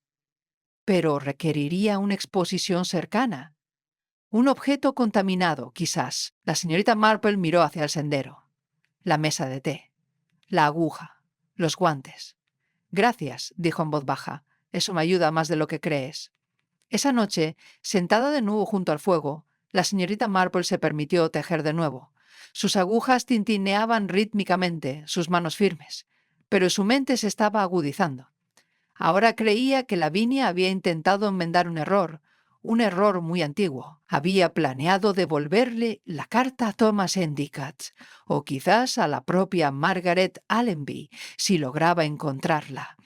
pero requeriría una exposición cercana. Un objeto contaminado, quizás. La señorita Marple miró hacia el sendero. La mesa de té, la aguja, los guantes. «Gracias», dijo en voz baja. «Eso me ayuda más de lo que crees». Esa noche, sentada de nuevo junto al fuego, la señorita Marple se permitió tejer de nuevo. Sus agujas tintineaban rítmicamente, sus manos firmes, pero su mente se estaba agudizando. Ahora creía que Lavinia había intentado enmendar un error muy antiguo. Había planeado devolverle la carta a Thomas Endicott, o quizás a la propia Margaret Allenby, si lograba encontrarla.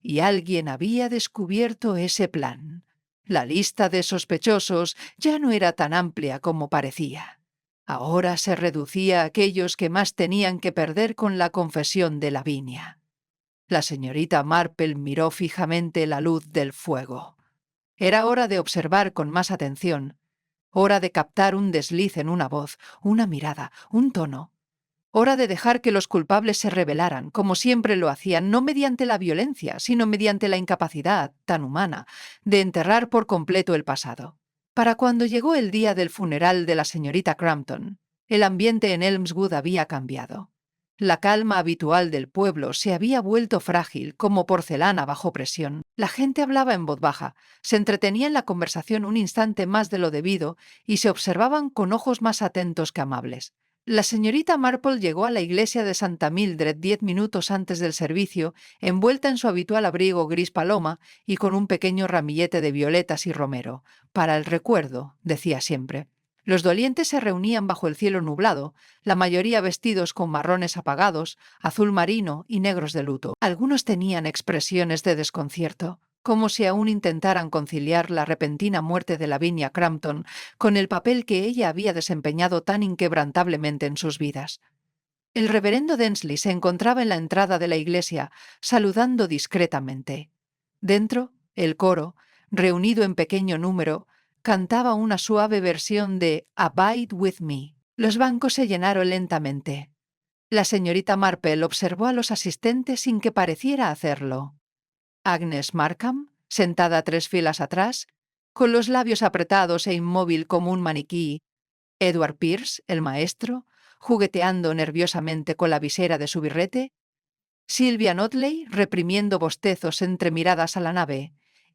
Y alguien había descubierto ese plan. La lista de sospechosos ya no era tan amplia como parecía. Ahora se reducía a aquellos que más tenían que perder con la confesión de Lavinia. La señorita Marple miró fijamente la luz del fuego. Era hora de observar con más atención, hora de captar un desliz en una voz, una mirada, un tono. Hora de dejar que los culpables se rebelaran, como siempre lo hacían, no mediante la violencia, sino mediante la incapacidad, tan humana, de enterrar por completo el pasado. Para cuando llegó el día del funeral de la señorita Crampton, el ambiente en Elmswood había cambiado. La calma habitual del pueblo se había vuelto frágil, como porcelana bajo presión. La gente hablaba en voz baja, se entretenía en la conversación un instante más de lo debido y se observaban con ojos más atentos que amables. La señorita Marple llegó a la iglesia de Santa Mildred 10 minutos antes del servicio, envuelta en su habitual abrigo gris paloma y con un pequeño ramillete de violetas y romero. «Para el recuerdo», decía siempre. Los dolientes se reunían bajo el cielo nublado, la mayoría vestidos con marrones apagados, azul marino y negros de luto. Algunos tenían expresiones de desconcierto, como si aún intentaran conciliar la repentina muerte de Lavinia Crampton con el papel que ella había desempeñado tan inquebrantablemente en sus vidas. El reverendo Densley se encontraba en la entrada de la iglesia, saludando discretamente. Dentro, el coro, reunido en pequeño número, cantaba una suave versión de Abide with Me. Los bancos se llenaron lentamente. La señorita Marple observó a los asistentes sin que pareciera hacerlo. Agnes Markham, sentada 3 filas atrás, con los labios apretados e inmóvil como un maniquí. Edward Pierce, el maestro, jugueteando nerviosamente con la visera de su birrete. Sylvia Notley, reprimiendo bostezos entre miradas a la nave.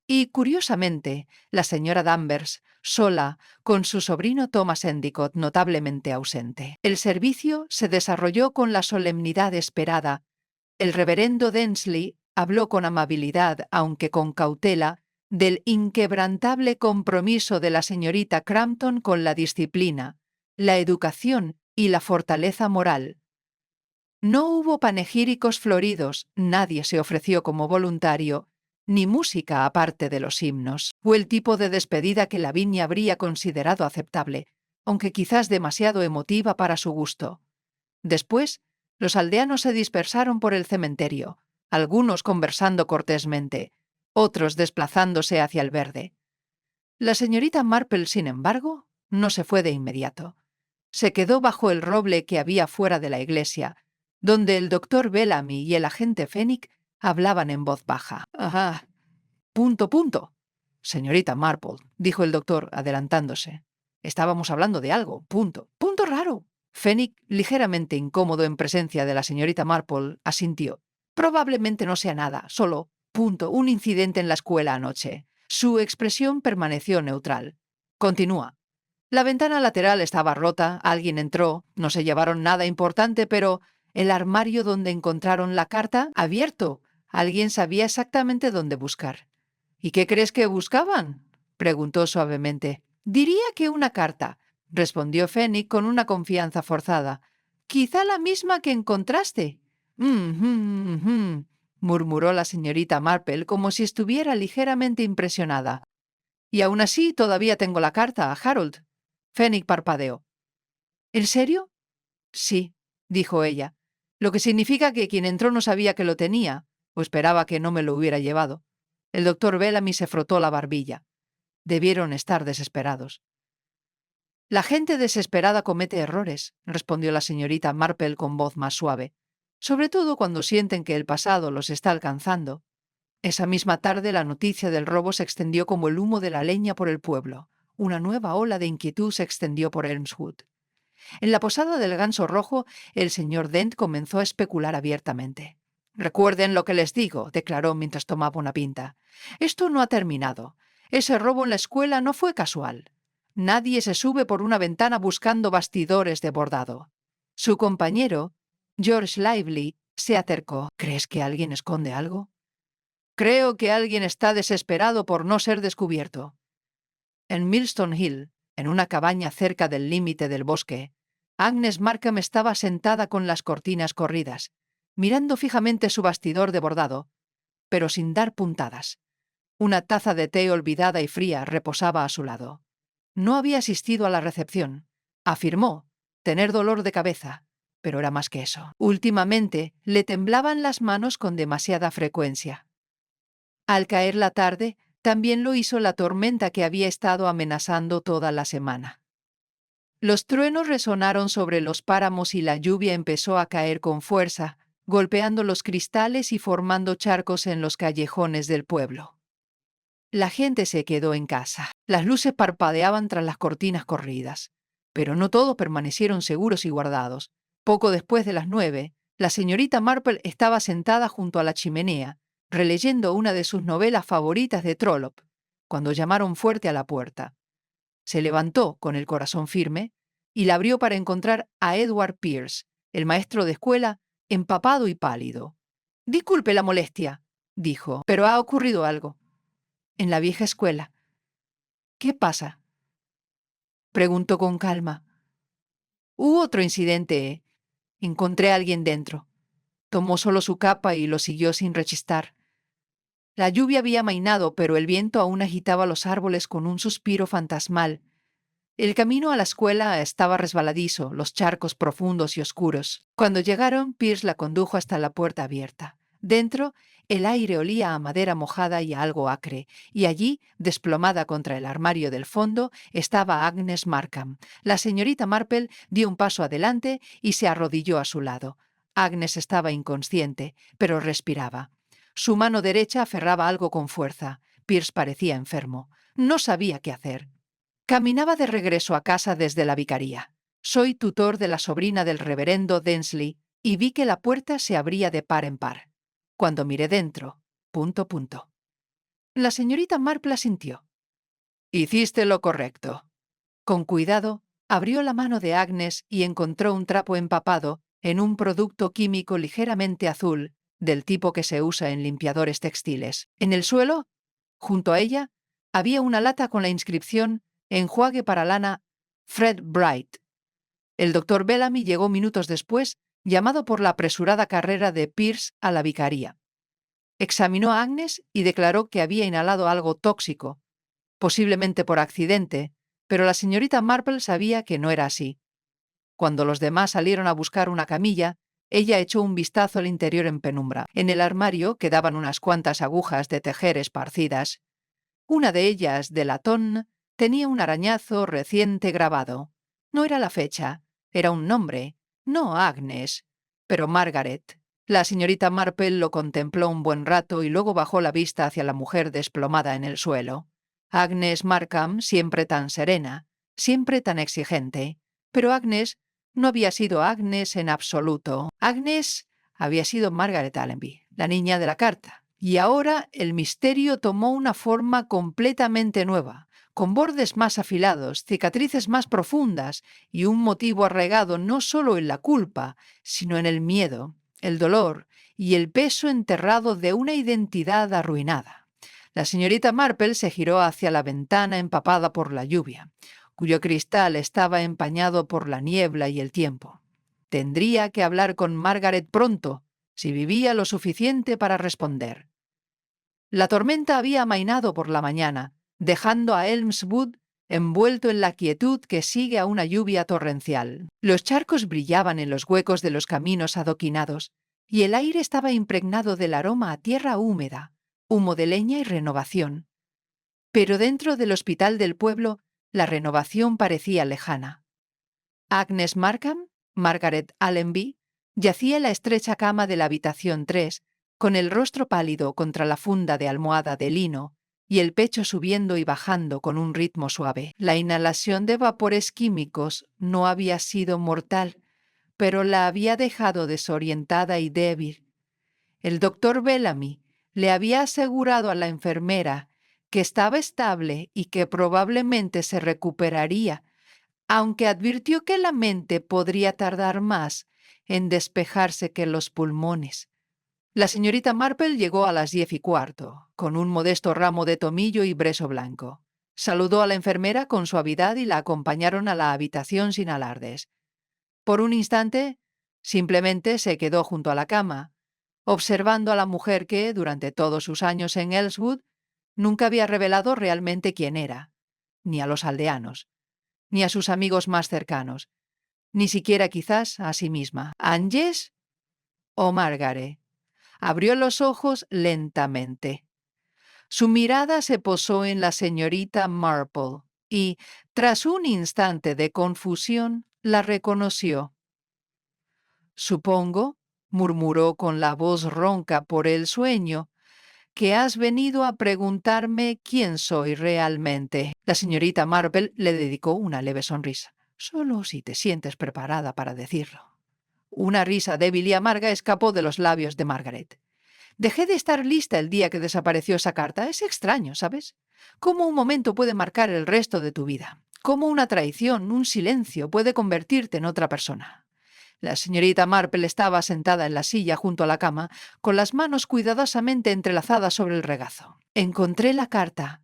Y, curiosamente, la señora Danvers, sola, con su sobrino Thomas Endicott notablemente ausente. El servicio se desarrolló con la solemnidad esperada. El reverendo Densley habló con amabilidad, aunque con cautela, del inquebrantable compromiso de la señorita Crampton con la disciplina, la educación y la fortaleza moral. No hubo panegíricos floridos, nadie se ofreció como voluntario, ni música aparte de los himnos. Fue el tipo de despedida que Lavinia habría considerado aceptable, aunque quizás demasiado emotiva para su gusto. Después, los aldeanos se dispersaron por el cementerio, algunos conversando cortésmente, otros desplazándose hacia el verde. La señorita Marple, sin embargo, no se fue de inmediato. Se quedó bajo el roble que había fuera de la iglesia, donde el doctor Bellamy y el agente Fenwick hablaban en voz baja. «Ajá. Punto. Señorita Marple», dijo el doctor, adelantándose. Estábamos hablando de algo. Punto. Punto raro. Fenwick, ligeramente incómodo en presencia de la señorita Marple, asintió. Probablemente no sea nada, solo, un incidente en la escuela anoche. Su expresión permaneció neutral. Continúa. La ventana lateral estaba rota, alguien entró, no se llevaron nada importante, pero el armario donde encontraron la carta, abierto. Alguien sabía exactamente dónde buscar. ¿Y qué crees que buscaban?, preguntó suavemente. Diría que una carta, respondió Fenwick con una confianza forzada. Quizá la misma que encontraste. Murmuró la señorita Marple como si estuviera ligeramente impresionada. Y aún así todavía tengo la carta, Harold. Fenwick parpadeó. ¿En serio? Sí, dijo ella, lo que significa que quien entró no sabía que lo tenía, o esperaba que no me lo hubiera llevado. El doctor Bellamy se frotó la barbilla. Debieron estar desesperados. La gente desesperada comete errores, respondió la señorita Marple con voz más suave, sobre todo cuando sienten que el pasado los está alcanzando. Esa misma tarde la noticia del robo se extendió como el humo de la leña por el pueblo. Una nueva ola de inquietud se extendió por Elmswood. En la posada del Ganso Rojo, el señor Dent comenzó a especular abiertamente. «Recuerden lo que les digo», declaró mientras tomaba una pinta. «Esto no ha terminado. Ese robo en la escuela no fue casual. Nadie se sube por una ventana buscando bastidores de bordado». Su compañero, George Lively, se acercó. «¿Crees que alguien esconde algo?» «Creo que alguien está desesperado por no ser descubierto». En Millstone Hill, en una cabaña cerca del límite del bosque, Agnes Markham estaba sentada con las cortinas corridas, mirando fijamente su bastidor de bordado, pero sin dar puntadas. Una taza de té olvidada y fría reposaba a su lado. No había asistido a la recepción. Afirmó tener dolor de cabeza, pero era más que eso. Últimamente le temblaban las manos con demasiada frecuencia. Al caer la tarde, también lo hizo la tormenta que había estado amenazando toda la semana. Los truenos resonaron sobre los páramos y la lluvia empezó a caer con fuerza, golpeando los cristales y formando charcos en los callejones del pueblo. La gente se quedó en casa. Las luces parpadeaban tras las cortinas corridas. Pero no todos permanecieron seguros y guardados. Poco después de las 9, la señorita Marple estaba sentada junto a la chimenea, releyendo una de sus novelas favoritas de Trollope, cuando llamaron fuerte a la puerta. Se levantó con el corazón firme y la abrió para encontrar a Edward Pierce, el maestro de escuela, empapado y pálido. «Disculpe la molestia», dijo, «pero ha ocurrido algo. En la vieja escuela». «¿Qué pasa?», preguntó con calma. «Hubo otro incidente. Encontré a alguien dentro». Tomó solo su capa y lo siguió sin rechistar. La lluvia había amainado, pero el viento aún agitaba los árboles con un suspiro fantasmal. El camino a la escuela estaba resbaladizo, los charcos profundos y oscuros. Cuando llegaron, Pierce la condujo hasta la puerta abierta. Dentro, el aire olía a madera mojada y a algo acre, y allí, desplomada contra el armario del fondo, estaba Agnes Markham. La señorita Marple dio un paso adelante y se arrodilló a su lado. Agnes estaba inconsciente, pero respiraba. Su mano derecha aferraba algo con fuerza. Pierce parecía enfermo. No sabía qué hacer. Caminaba de regreso a casa desde la vicaría. Soy tutor de la sobrina del reverendo Densley y vi que la puerta se abría de par en par. Cuando miré dentro, ... La señorita Marple asintió. «Hiciste lo correcto». Con cuidado, abrió la mano de Agnes y encontró un trapo empapado en un producto químico ligeramente azul, del tipo que se usa en limpiadores textiles. En el suelo, junto a ella, había una lata con la inscripción «Enjuague para lana Fred Bright». El doctor Bellamy llegó minutos después, llamado por la apresurada carrera de Pierce a la vicaría. Examinó a Agnes y declaró que había inhalado algo tóxico, posiblemente por accidente, pero la señorita Marple sabía que no era así. Cuando los demás salieron a buscar una camilla, ella echó un vistazo al interior en penumbra. En el armario quedaban unas cuantas agujas de tejer esparcidas. Una de ellas, de latón, tenía un arañazo reciente grabado. No era la fecha, era un nombre, no Agnes, pero Margaret. La señorita Marple lo contempló un buen rato y luego bajó la vista hacia la mujer desplomada en el suelo. Agnes Markham, siempre tan serena, siempre tan exigente. Pero Agnes no había sido Agnes en absoluto. Agnes había sido Margaret Allenby, la niña de la carta. Y ahora el misterio tomó una forma completamente nueva, con bordes más afilados, cicatrices más profundas y un motivo arraigado no solo en la culpa, sino en el miedo, el dolor y el peso enterrado de una identidad arruinada. La señorita Marple se giró hacia la ventana empapada por la lluvia, cuyo cristal estaba empañado por la niebla y el tiempo. Tendría que hablar con Margaret pronto, si vivía lo suficiente para responder. La tormenta había amainado por la mañana, dejando a Elmswood envuelto en la quietud que sigue a una lluvia torrencial. Los charcos brillaban en los huecos de los caminos adoquinados, y el aire estaba impregnado del aroma a tierra húmeda, humo de leña y renovación. Pero dentro del hospital del pueblo, la renovación parecía lejana. Agnes Markham, Margaret Allenby, yacía en la estrecha cama de la habitación 3, con el rostro pálido contra la funda de almohada de lino y el pecho subiendo y bajando con un ritmo suave. La inhalación de vapores químicos no había sido mortal, pero la había dejado desorientada y débil. El doctor Bellamy le había asegurado a la enfermera que estaba estable y que probablemente se recuperaría, aunque advirtió que la mente podría tardar más en despejarse que los pulmones. La señorita Marple llegó a las 10:15, con un modesto ramo de tomillo y brezo blanco. Saludó a la enfermera con suavidad y la acompañaron a la habitación sin alardes. Por un instante, simplemente se quedó junto a la cama, observando a la mujer que, durante todos sus años en Elmswood, nunca había revelado realmente quién era, ni a los aldeanos, ni a sus amigos más cercanos, ni siquiera quizás a sí misma. ¿Agnes o Margaret? Abrió los ojos lentamente. Su mirada se posó en la señorita Marple y, tras un instante de confusión, la reconoció. «Supongo», murmuró con la voz ronca por el sueño, «que has venido a preguntarme quién soy realmente». La señorita Marple le dedicó una leve sonrisa. «Solo si te sientes preparada para decirlo». Una risa débil y amarga escapó de los labios de Margaret. «Dejé de estar lista el día que desapareció esa carta. Es extraño, ¿sabes? Cómo un momento puede marcar el resto de tu vida. Cómo una traición, un silencio puede convertirte en otra persona». La señorita Marple estaba sentada en la silla junto a la cama, con las manos cuidadosamente entrelazadas sobre el regazo. «Encontré la carta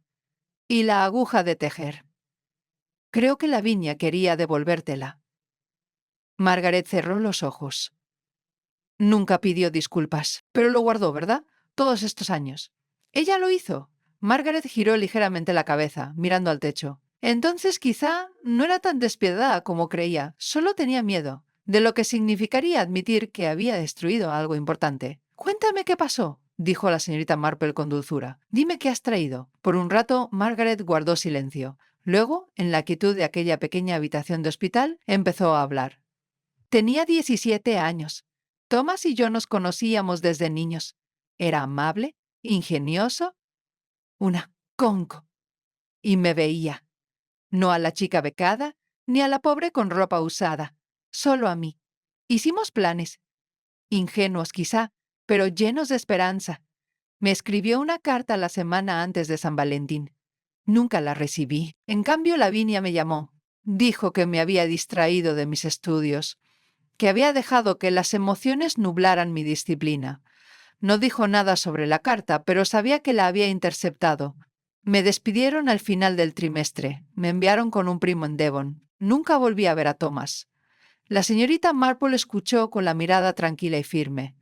y la aguja de tejer. Creo que Lavinia quería devolvértela». Margaret cerró los ojos. Nunca pidió disculpas, pero lo guardó, ¿verdad? Todos estos años. ¿Ella lo hizo? Margaret giró ligeramente la cabeza, mirando al techo. Entonces quizá no era tan despiadada como creía, solo tenía miedo de lo que significaría admitir que había destruido algo importante. «Cuéntame qué pasó», dijo la señorita Marple con dulzura. «Dime qué has traído». Por un rato, Margaret guardó silencio. Luego, en la quietud de aquella pequeña habitación de hospital, empezó a hablar. «Tenía 17 años. Thomas y yo nos conocíamos desde niños. Era amable, ingenioso, una conco. Y me veía. No a la chica becada, ni a la pobre con ropa usada. Solo a mí. Hicimos planes. Ingenuos quizá, pero llenos de esperanza. Me escribió una carta la semana antes de San Valentín. Nunca la recibí. En cambio, Lavinia me llamó. Dijo que me había distraído de mis estudios, que había dejado que las emociones nublaran mi disciplina. No dijo nada sobre la carta, pero sabía que la había interceptado. Me despidieron al final del trimestre. Me enviaron con un primo en Devon. Nunca volví a ver a Thomas. La señorita Marple escuchó con la mirada tranquila y firme.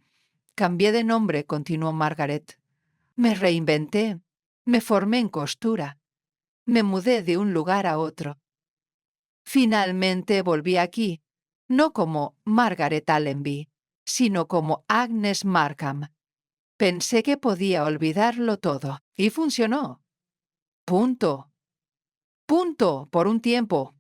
«Cambié de nombre», continuó Margaret. «Me reinventé. Me formé en costura. Me mudé de un lugar a otro. Finalmente volví aquí, no como Margaret Allenby, sino como Agnes Markham. Pensé que podía olvidarlo todo. Y funcionó. Punto. Punto, por un tiempo».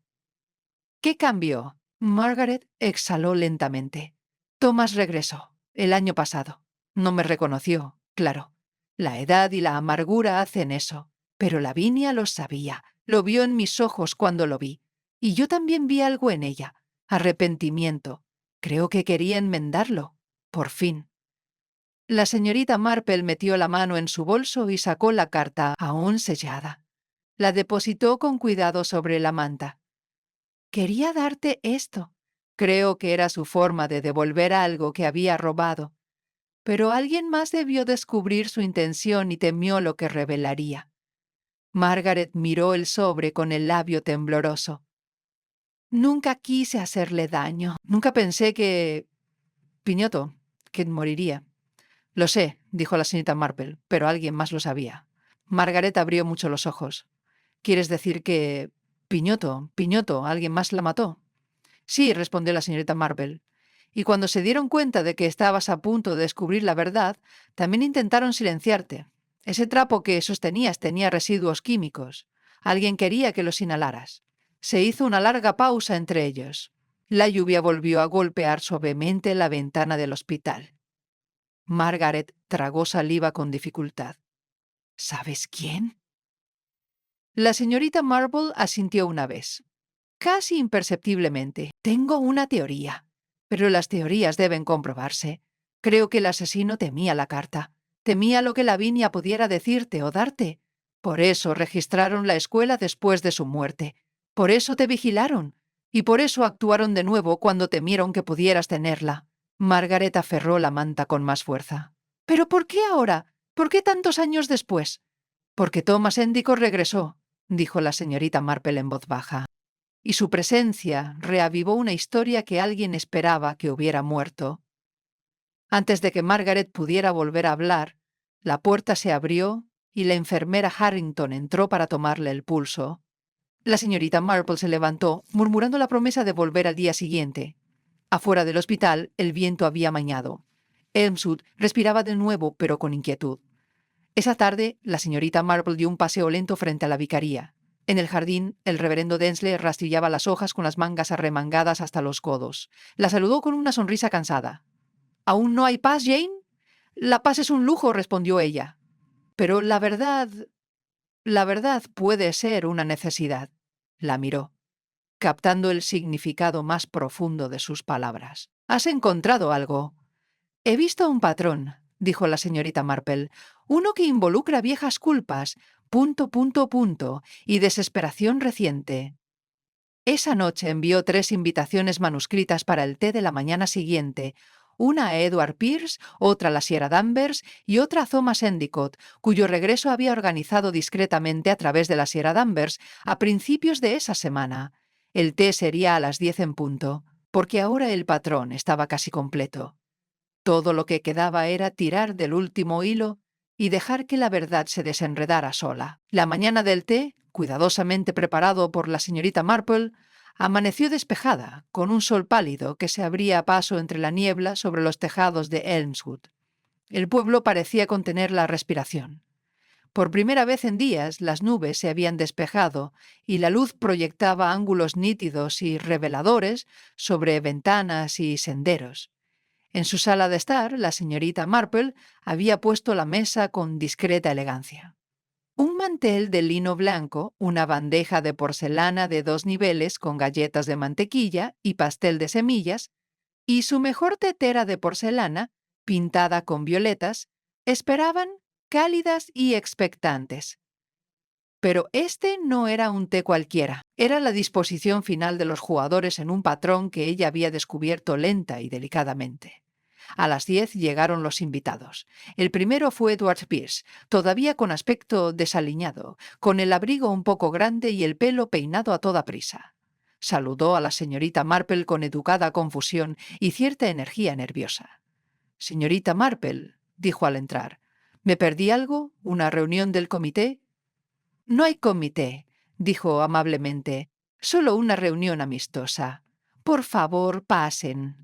«¿Qué cambió?» Margaret exhaló lentamente. «Thomas regresó, el año pasado. No me reconoció, claro. La edad y la amargura hacen eso. Pero Lavinia lo sabía. Lo vio en mis ojos cuando lo vi. Y yo también vi algo en ella. Arrepentimiento. Creo que quería enmendarlo. Por fin. La señorita Marple metió la mano en su bolso y sacó la carta aún sellada. La depositó con cuidado sobre la manta. Quería darte esto. Creo que era su forma de devolver algo que había robado. Pero alguien más debió descubrir su intención y temió lo que revelaría. Margaret miró el sobre con el labio tembloroso. Nunca quise hacerle daño. Nunca pensé que... Piñoto, que moriría. Lo sé, dijo la señorita Marple, pero alguien más lo sabía. Margaret abrió mucho los ojos. ¿Quieres decir que... Piñoto, alguien más la mató? Sí, respondió la señorita Marple. Y cuando se dieron cuenta de que estabas a punto de descubrir la verdad, también intentaron silenciarte. Ese trapo que sostenías tenía residuos químicos. Alguien quería que los inhalaras. Se hizo una larga pausa entre ellos. La lluvia volvió a golpear suavemente la ventana del hospital. Margaret tragó saliva con dificultad. ¿Sabes quién? La señorita Marple asintió una vez. Casi imperceptiblemente. Tengo una teoría. Pero las teorías deben comprobarse. Creo que el asesino temía la carta. Temía lo que Lavinia pudiera decirte o darte. Por eso registraron la escuela después de su muerte. Por eso te vigilaron. Y por eso actuaron de nuevo cuando temieron que pudieras tenerla. Margaret aferró la manta con más fuerza. ¿Pero por qué ahora? ¿Por qué tantos años después? Porque Thomas Endicott regresó, dijo la señorita Marple en voz baja. Y su presencia reavivó una historia que alguien esperaba que hubiera muerto. Antes de que Margaret pudiera volver a hablar, la puerta se abrió y la enfermera Harrington entró para tomarle el pulso. La señorita Marple se levantó, murmurando la promesa de volver al día siguiente. Afuera del hospital, el viento había amainado. Elmwood respiraba de nuevo, pero con inquietud. Esa tarde, la señorita Marple dio un paseo lento frente a la vicaría. En el jardín, el reverendo Densleigh rastillaba las hojas con las mangas arremangadas hasta los codos. La saludó con una sonrisa cansada. ¿Aún no hay paz, Jane? La paz es un lujo, respondió ella. Pero la verdad puede ser una necesidad. La miró, captando el significado más profundo de sus palabras. ¿Has encontrado algo? He visto un patrón, dijo la señorita Marple, uno que involucra viejas culpas, ... y desesperación reciente. Esa noche envió 3 invitaciones manuscritas para el té de la mañana siguiente, una a Edward Pierce, otra a la Sierra Danvers y otra a Thomas Endicott, cuyo regreso había organizado discretamente a través de la Sierra Danvers a principios de esa semana. El té sería a las 10 en punto, porque ahora el patrón estaba casi completo. Todo lo que quedaba era tirar del último hilo y dejar que la verdad se desenredara sola. La mañana del té, cuidadosamente preparado por la señorita Marple, amaneció despejada, con un sol pálido que se abría a paso entre la niebla sobre los tejados de Elmwood. El pueblo parecía contener la respiración. Por primera vez en días las nubes se habían despejado y la luz proyectaba ángulos nítidos y reveladores sobre ventanas y senderos. En su sala de estar, la señorita Marple había puesto la mesa con discreta elegancia. Un mantel de lino blanco, una bandeja de porcelana de 2 niveles con galletas de mantequilla y pastel de semillas, y su mejor tetera de porcelana, pintada con violetas, esperaban cálidas y expectantes. Pero este no era un té cualquiera, era la disposición final de los jugadores en un patrón que ella había descubierto lenta y delicadamente. A las 10 llegaron los invitados. El primero fue Edward Pierce, todavía con aspecto desaliñado, con el abrigo un poco grande y el pelo peinado a toda prisa. Saludó a la señorita Marple con educada confusión y cierta energía nerviosa. «Señorita Marple», dijo al entrar, «¿me perdí algo? ¿Una reunión del comité?» «No hay comité», dijo amablemente, «solo una reunión amistosa. Por favor, pasen».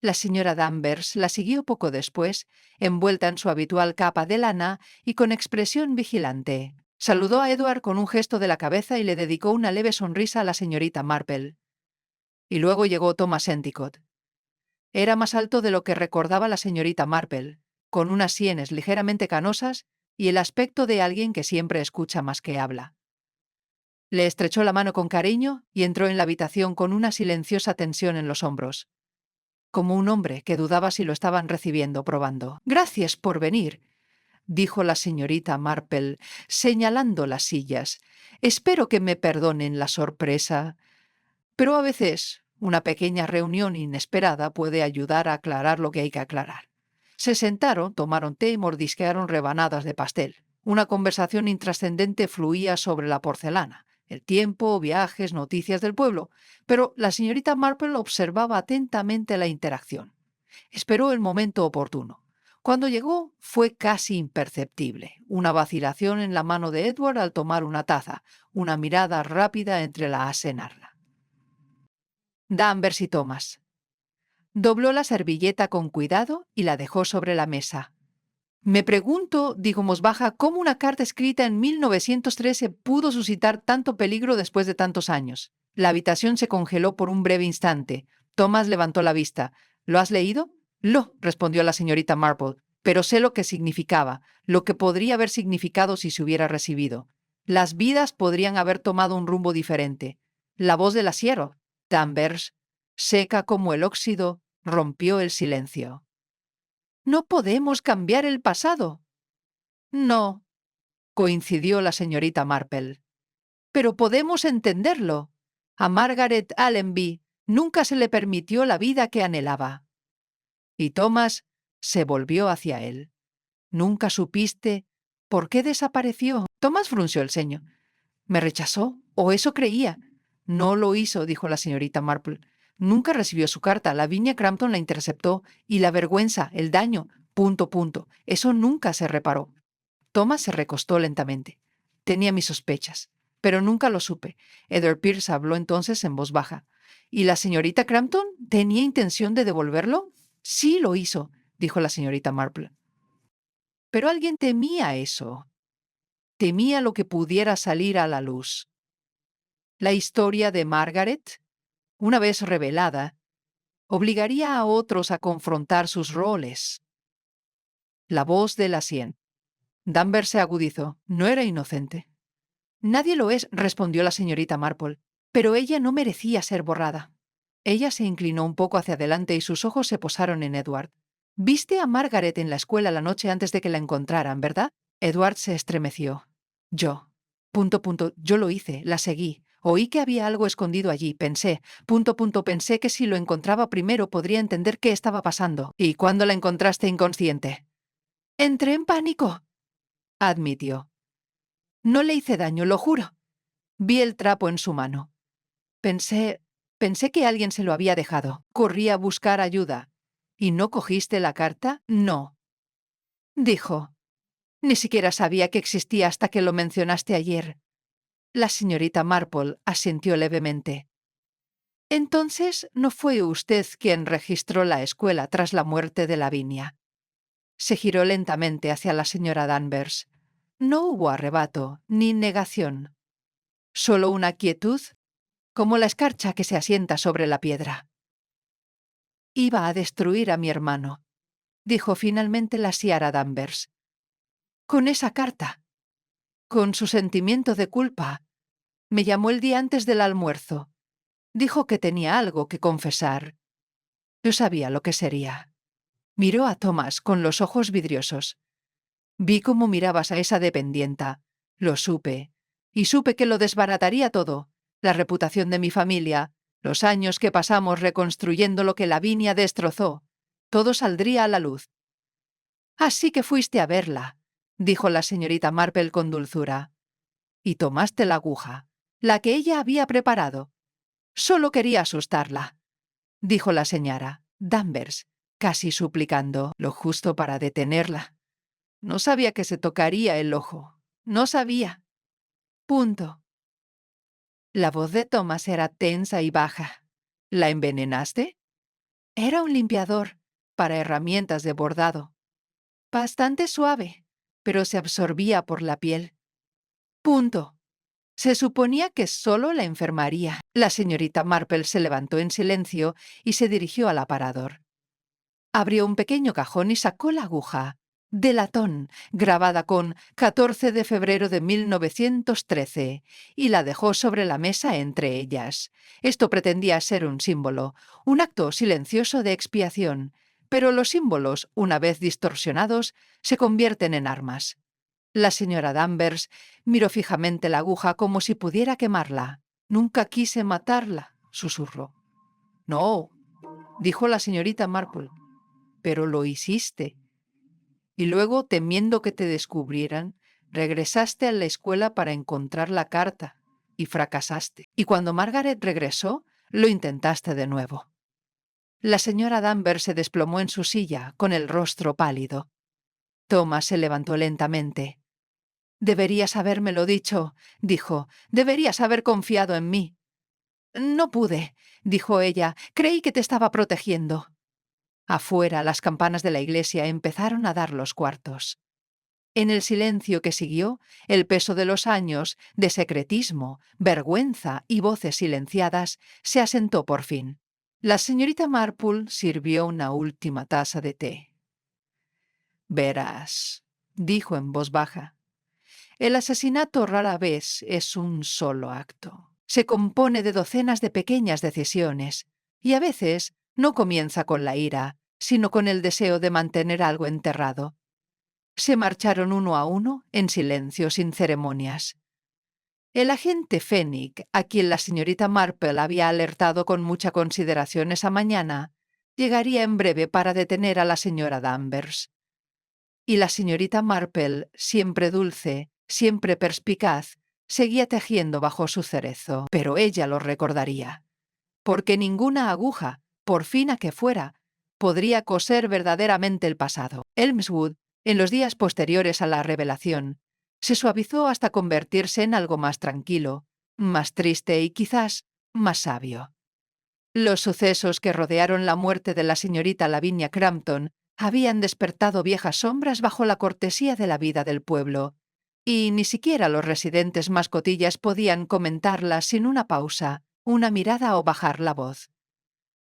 La señora Danvers la siguió poco después, envuelta en su habitual capa de lana y con expresión vigilante. Saludó a Edward con un gesto de la cabeza y le dedicó una leve sonrisa a la señorita Marple. Y luego llegó Thomas Endicott. Era más alto de lo que recordaba la señorita Marple, con unas sienes ligeramente canosas y el aspecto de alguien que siempre escucha más que habla. Le estrechó la mano con cariño y entró en la habitación con una silenciosa tensión en los hombros, como un hombre que dudaba si lo estaban recibiendo, probando. «Gracias por venir», dijo la señorita Marple, señalando las sillas. «Espero que me perdonen la sorpresa, pero a veces una pequeña reunión inesperada puede ayudar a aclarar lo que hay que aclarar». Se sentaron, tomaron té y mordisquearon rebanadas de pastel. Una conversación intrascendente fluía sobre la porcelana, el tiempo, viajes, noticias del pueblo, pero la señorita Marple observaba atentamente la interacción. Esperó el momento oportuno. Cuando llegó fue casi imperceptible. Una vacilación en la mano de Edward al tomar una taza, una mirada rápida entre la asenarla. Danvers y Thomas. Dobló la servilleta con cuidado y la dejó sobre la mesa. «Me pregunto», dijo en voz baja, «cómo una carta escrita en 1913 pudo suscitar tanto peligro después de tantos años». La habitación se congeló por un breve instante. Thomas levantó la vista. «¿Lo has leído?» «Lo», respondió la señorita Marple, «pero sé lo que significaba, lo que podría haber significado si se hubiera recibido. Las vidas podrían haber tomado un rumbo diferente». La voz del asiero, Danvers, seca como el óxido, rompió el silencio. «No podemos cambiar el pasado». «No», coincidió la señorita Marple. «Pero podemos entenderlo. A Margaret Allenby nunca se le permitió la vida que anhelaba». Y Thomas se volvió hacia él. «¿Nunca supiste por qué desapareció?» Thomas frunció el ceño. «¿Me rechazó? ¿O eso creía?» «No lo hizo», dijo la señorita Marple. «Nunca recibió su carta. Lavinia Crampton la interceptó. Y la vergüenza, el daño, ... Eso nunca se reparó». Thomas se recostó lentamente. «Tenía mis sospechas, pero nunca lo supe». Edward Pierce habló entonces en voz baja. «¿Y la señorita Crampton tenía intención de devolverlo?» «Sí lo hizo», dijo la señorita Marple. «Pero alguien temía eso. Temía lo que pudiera salir a la luz. La historia de Margaret, una vez revelada, obligaría a otros a confrontar sus roles». La voz de la sien. Danvers se agudizó. No era inocente. «Nadie lo es», respondió la señorita Marple, «pero ella no merecía ser borrada». Ella se inclinó un poco hacia adelante y sus ojos se posaron en Edward. «Viste a Margaret en la escuela la noche antes de que la encontraran, ¿verdad?» Edward se estremeció. «Yo. ... Yo lo hice, la seguí. Oí que había algo escondido allí. Pensé, ... Pensé que si lo encontraba primero podría entender qué estaba pasando». «¿Y cuándo la encontraste inconsciente?» «Entré en pánico», admitió. «No le hice daño, lo juro. Vi el trapo en su mano. Pensé que alguien se lo había dejado. Corrí a buscar ayuda». «¿Y no cogiste la carta?» «No», dijo. «Ni siquiera sabía que existía hasta que lo mencionaste ayer». La señorita Marple asintió levemente. «Entonces no fue usted quien registró la escuela tras la muerte de Lavinia». Se giró lentamente hacia la señora Danvers. No hubo arrebato ni negación. Solo una quietud, como la escarcha que se asienta sobre la piedra. «Iba a destruir a mi hermano», dijo finalmente la señora Danvers. «Con esa carta. Con su sentimiento de culpa. Me llamó el día antes del almuerzo. Dijo que tenía algo que confesar. Yo sabía lo que sería». Miró a Thomas con los ojos vidriosos. «Vi cómo mirabas a esa dependienta. Lo supe. Y supe que lo desbarataría todo. La reputación de mi familia, los años que pasamos reconstruyendo lo que Lavinia destrozó. Todo saldría a la luz». «Así que fuiste a verla», dijo la señorita Marple con dulzura. «Y tomaste la aguja, la que ella había preparado». «Solo quería asustarla», dijo la señora Danvers, casi suplicando, lo justo para detenerla. «No sabía que se tocaría el ojo. No sabía. Punto». La voz de Thomas era tensa y baja. «¿La envenenaste?» «Era un limpiador para herramientas de bordado. Bastante suave, pero se absorbía por la piel. Punto. Se suponía que solo la enfermaría». La señorita Marple se levantó en silencio y se dirigió al aparador. Abrió un pequeño cajón y sacó la aguja. de latón, grabada con 14 de febrero de 1913, y la dejó sobre la mesa entre ellas. Esto pretendía ser un símbolo, un acto silencioso de expiación, pero los símbolos, una vez distorsionados, se convierten en armas. La señora Danvers miró fijamente la aguja como si pudiera quemarla. «Nunca quise matarla», susurró. «No», dijo la señorita Marple, «pero lo hiciste. Y luego, temiendo que te descubrieran, regresaste a la escuela para encontrar la carta y fracasaste. Y cuando Margaret regresó, lo intentaste de nuevo». La señora Danvers se desplomó en su silla, con el rostro pálido. Thomas se levantó lentamente. «Deberías habérmelo dicho», dijo. «Deberías haber confiado en mí». «No pude», dijo ella. «Creí que te estaba protegiendo». Afuera, las campanas de la iglesia empezaron a dar los cuartos. En el silencio que siguió, el peso de los años, de secretismo, vergüenza y voces silenciadas, se asentó por fin. La señorita Marple sirvió una última taza de té. «Verás», dijo en voz baja, «el asesinato rara vez es un solo acto. Se compone de docenas de pequeñas decisiones, y a veces no comienza con la ira, sino con el deseo de mantener algo enterrado». Se marcharon uno a uno, en silencio, sin ceremonias. El agente Fenwick, a quien la señorita Marple había alertado con mucha consideración esa mañana, llegaría en breve para detener a la señora Danvers. Y la señorita Marple, siempre dulce, siempre perspicaz, seguía tejiendo bajo su cerezo. Pero ella lo recordaría. Porque ninguna aguja, por fina que fuera, podría coser verdaderamente el pasado. Elmswood, en los días posteriores a la revelación, se suavizó hasta convertirse en algo más tranquilo, más triste y quizás más sabio. Los sucesos que rodearon la muerte de la señorita Lavinia Crampton habían despertado viejas sombras bajo la cortesía de la vida del pueblo, y ni siquiera los residentes más cotillas podían comentarlas sin una pausa, una mirada o bajar la voz.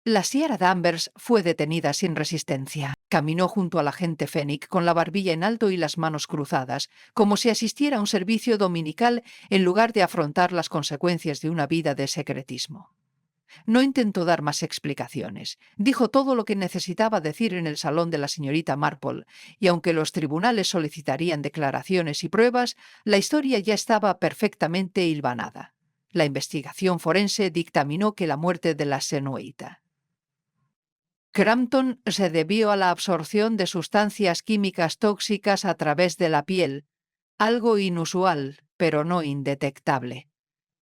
La señora Danvers fue detenida sin resistencia. Caminó junto al agente Fenwick con la barbilla en alto y las manos cruzadas, como si asistiera a un servicio dominical en lugar de afrontar las consecuencias de una vida de secretismo. No intentó dar más explicaciones. Dijo todo lo que necesitaba decir en el salón de la señorita Marple, y aunque los tribunales solicitarían declaraciones y pruebas, la historia ya estaba perfectamente hilvanada. La investigación forense dictaminó que la muerte de la señorita Crampton se debió a la absorción de sustancias químicas tóxicas a través de la piel, algo inusual, pero no indetectable.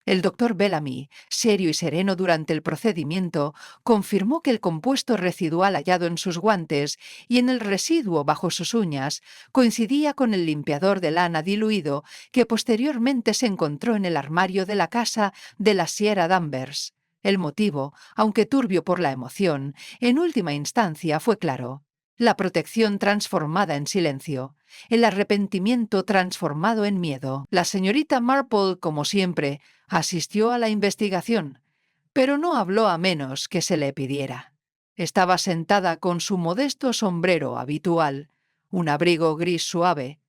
El doctor Bellamy, serio y sereno durante el procedimiento, confirmó que el compuesto residual hallado en sus guantes y en el residuo bajo sus uñas coincidía con el limpiador de lana diluido que posteriormente se encontró en el armario de la casa de la señora Danvers. El motivo, aunque turbio por la emoción, en última instancia fue claro: la protección transformada en silencio, el arrepentimiento transformado en miedo. La señorita Marple, como siempre, asistió a la investigación, pero no habló a menos que se le pidiera. Estaba sentada con su modesto sombrero habitual, un abrigo gris suave,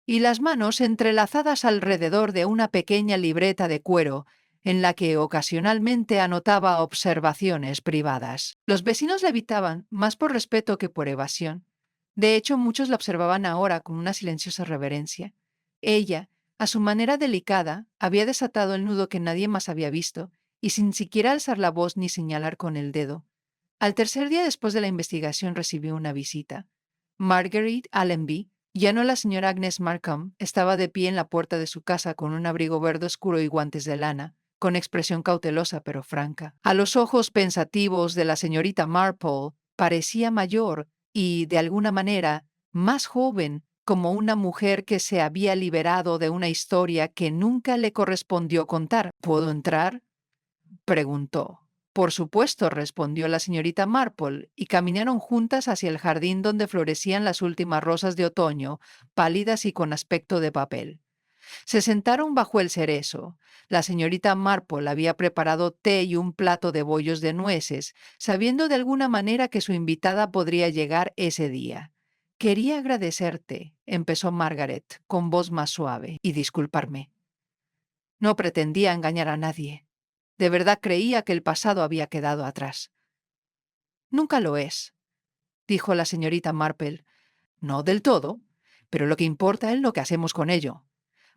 y las manos entrelazadas alrededor de una pequeña libreta de cuero en la que ocasionalmente anotaba observaciones privadas. Los vecinos la evitaban, más por respeto que por evasión. De hecho, muchos la observaban ahora con una silenciosa reverencia. Ella, a su manera delicada, había desatado el nudo que nadie más había visto, y sin siquiera alzar la voz ni señalar con el dedo. Al tercer día después de la investigación recibió una visita. Marguerite Allenby, ya no la señora Agnes Markham, estaba de pie en la puerta de su casa con un abrigo verde oscuro y guantes de lana, con expresión cautelosa pero franca. A los ojos pensativos de la señorita Marple parecía mayor y, de alguna manera, más joven, como una mujer que se había liberado de una historia que nunca le correspondió contar. ¿Puedo entrar?, preguntó. «Por supuesto», respondió la señorita Marple, y caminaron juntas hacia el jardín donde florecían las últimas rosas de otoño, pálidas y con aspecto de papel. Se sentaron bajo el cerezo. La señorita Marple había preparado té y un plato de bollos de nueces, sabiendo de alguna manera que su invitada podría llegar ese día. Quería agradecerte, empezó Margaret, con voz más suave, y disculparme. No pretendía engañar a nadie. De verdad creía que el pasado había quedado atrás. Nunca lo es, dijo la señorita Marple. No del todo, pero lo que importa es lo que hacemos con ello.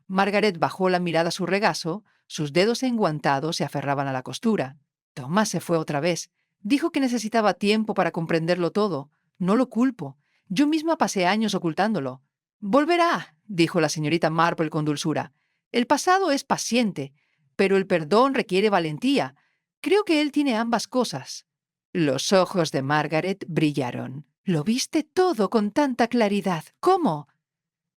Margaret bajó la mirada a su regazo, sus dedos enguantados se aferraban a la costura. Tomás se fue otra vez. Dijo que necesitaba tiempo para comprenderlo todo. No lo culpo. Yo misma pasé años ocultándolo. Volverá, dijo la señorita Marple con dulzura. El pasado es paciente, pero el perdón requiere valentía. Creo que él tiene ambas cosas. Los ojos de Margaret brillaron. Lo viste todo con tanta claridad. ¿Cómo?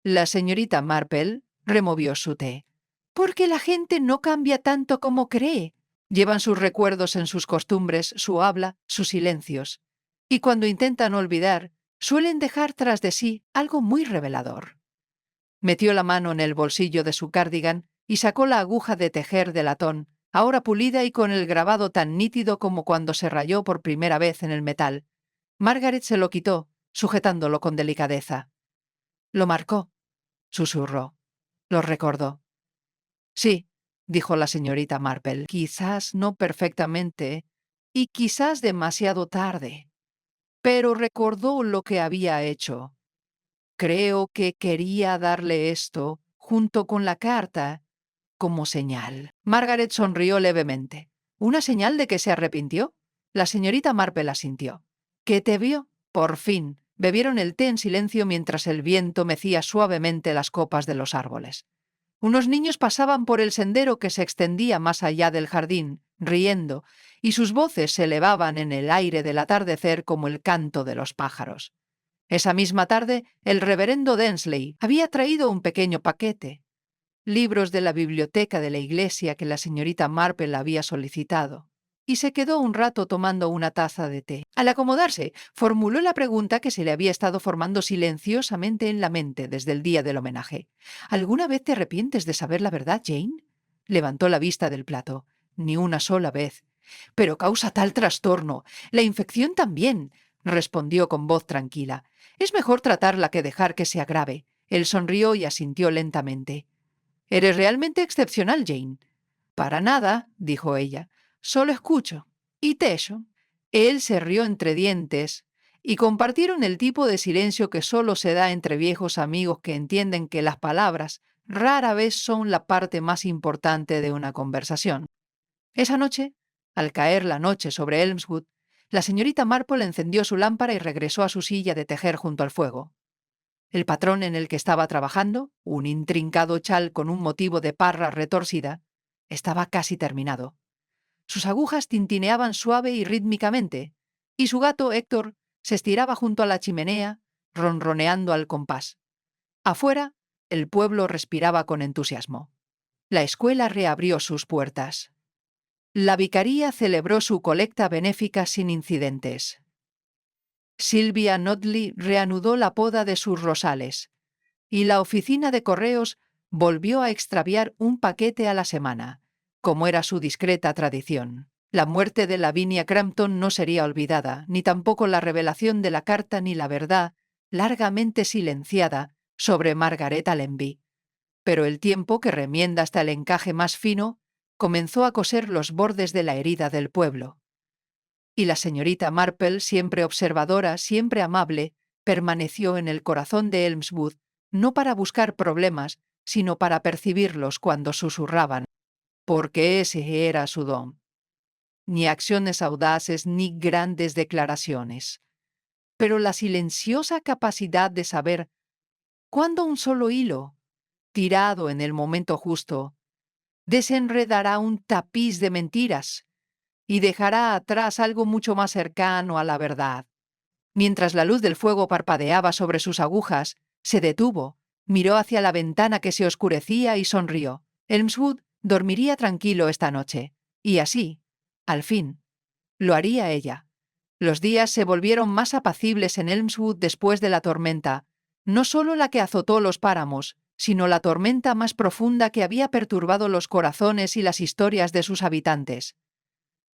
La señorita Marple removió su té. Porque la gente no cambia tanto como cree. Llevan sus recuerdos en sus costumbres, su habla, sus silencios. Y cuando intentan olvidar, suelen dejar tras de sí algo muy revelador. Metió la mano en el bolsillo de su cardigan y sacó la aguja de tejer de latón, ahora pulida y con el grabado tan nítido como cuando se rayó por primera vez en el metal. Margaret se lo quitó, sujetándolo con delicadeza. Lo marcó, susurró. Lo recordó. Sí, dijo la señorita Marple, quizás no perfectamente y quizás demasiado tarde, pero recordó lo que había hecho. Creo que quería darle esto, junto con la carta, como señal. Margaret sonrió levemente. ¿Una señal de que se arrepintió? La señorita Marple asintió. ¿Que te vio? Por fin. Bebieron el té en silencio mientras el viento mecía suavemente las copas de los árboles. Unos niños pasaban por el sendero que se extendía más allá del jardín, riendo, y sus voces se elevaban en el aire del atardecer como el canto de los pájaros. Esa misma tarde, el reverendo Densley había traído un pequeño paquete, libros de la biblioteca de la iglesia que la señorita Marple había solicitado, y se quedó un rato tomando una taza de té. Al acomodarse, formuló la pregunta que se le había estado formando silenciosamente en la mente desde el día del homenaje. ¿Alguna vez te arrepientes de saber la verdad, Jane? Levantó la vista del plato. Ni una sola vez. Pero causa tal trastorno. La infección también, respondió con voz tranquila. Es mejor tratarla que dejar que se agrave. Él sonrió y asintió lentamente. Eres realmente excepcional, Jane. Para nada, dijo ella. Solo escucho. ¿Y Tesho? Él se rió entre dientes y compartieron el tipo de silencio que solo se da entre viejos amigos que entienden que las palabras rara vez son la parte más importante de una conversación. Esa noche, al caer la noche sobre Elmswood, la señorita Marple encendió su lámpara y regresó a su silla de tejer junto al fuego. El patrón en el que estaba trabajando, un intrincado chal con un motivo de parra retorcida, estaba casi terminado. Sus agujas tintineaban suave y rítmicamente, y su gato Héctor se estiraba junto a la chimenea, ronroneando al compás. Afuera, el pueblo respiraba con entusiasmo. La escuela reabrió sus puertas. La vicaría celebró su colecta benéfica sin incidentes. Sylvia Notley reanudó la poda de sus rosales, y la oficina de correos volvió a extraviar un paquete a la semana, como era su discreta tradición. La muerte de Lavinia Crampton no sería olvidada, ni tampoco la revelación de la carta ni la verdad, largamente silenciada, sobre Margaret Allenby. Pero el tiempo, que remienda hasta el encaje más fino, comenzó a coser los bordes de la herida del pueblo. Y la señorita Marple, siempre observadora, siempre amable, permaneció en el corazón de Elmswood, no para buscar problemas, sino para percibirlos cuando susurraban, porque ese era su don. Ni acciones audaces ni grandes declaraciones, pero la silenciosa capacidad de saber cuándo un solo hilo, tirado en el momento justo, desenredará un tapiz de mentiras y dejará atrás algo mucho más cercano a la verdad. Mientras la luz del fuego parpadeaba sobre sus agujas, se detuvo, miró hacia la ventana que se oscurecía y sonrió. Elmswood dormiría tranquilo esta noche. Y así, al fin, lo haría ella. Los días se volvieron más apacibles en Elmswood después de la tormenta, no solo la que azotó los páramos, sino la tormenta más profunda que había perturbado los corazones y las historias de sus habitantes.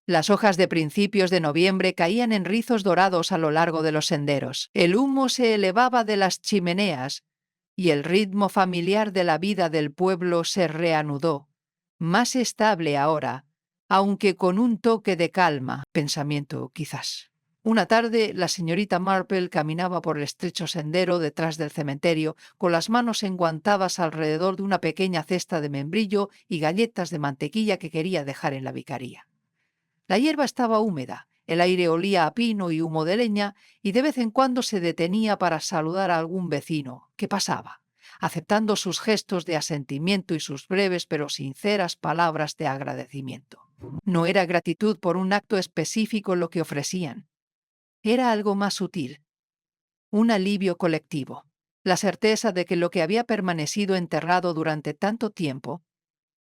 Las hojas de principios de noviembre caían en rizos dorados a lo largo de los senderos. El humo se elevaba de las chimeneas y el ritmo familiar de la vida del pueblo se reanudó, más estable ahora, aunque con un toque de calma, pensamiento quizás. Una tarde, la señorita Marple caminaba por el estrecho sendero detrás del cementerio, con las manos enguantadas alrededor de una pequeña cesta de membrillo y galletas de mantequilla que quería dejar en la vicaría. La hierba estaba húmeda, el aire olía a pino y humo de leña, y de vez en cuando se detenía para saludar a algún vecino que pasaba, aceptando sus gestos de asentimiento y sus breves pero sinceras palabras de agradecimiento. No era gratitud por un acto específico lo que ofrecían. Era algo más sutil, un alivio colectivo, la certeza de que lo que había permanecido enterrado durante tanto tiempo,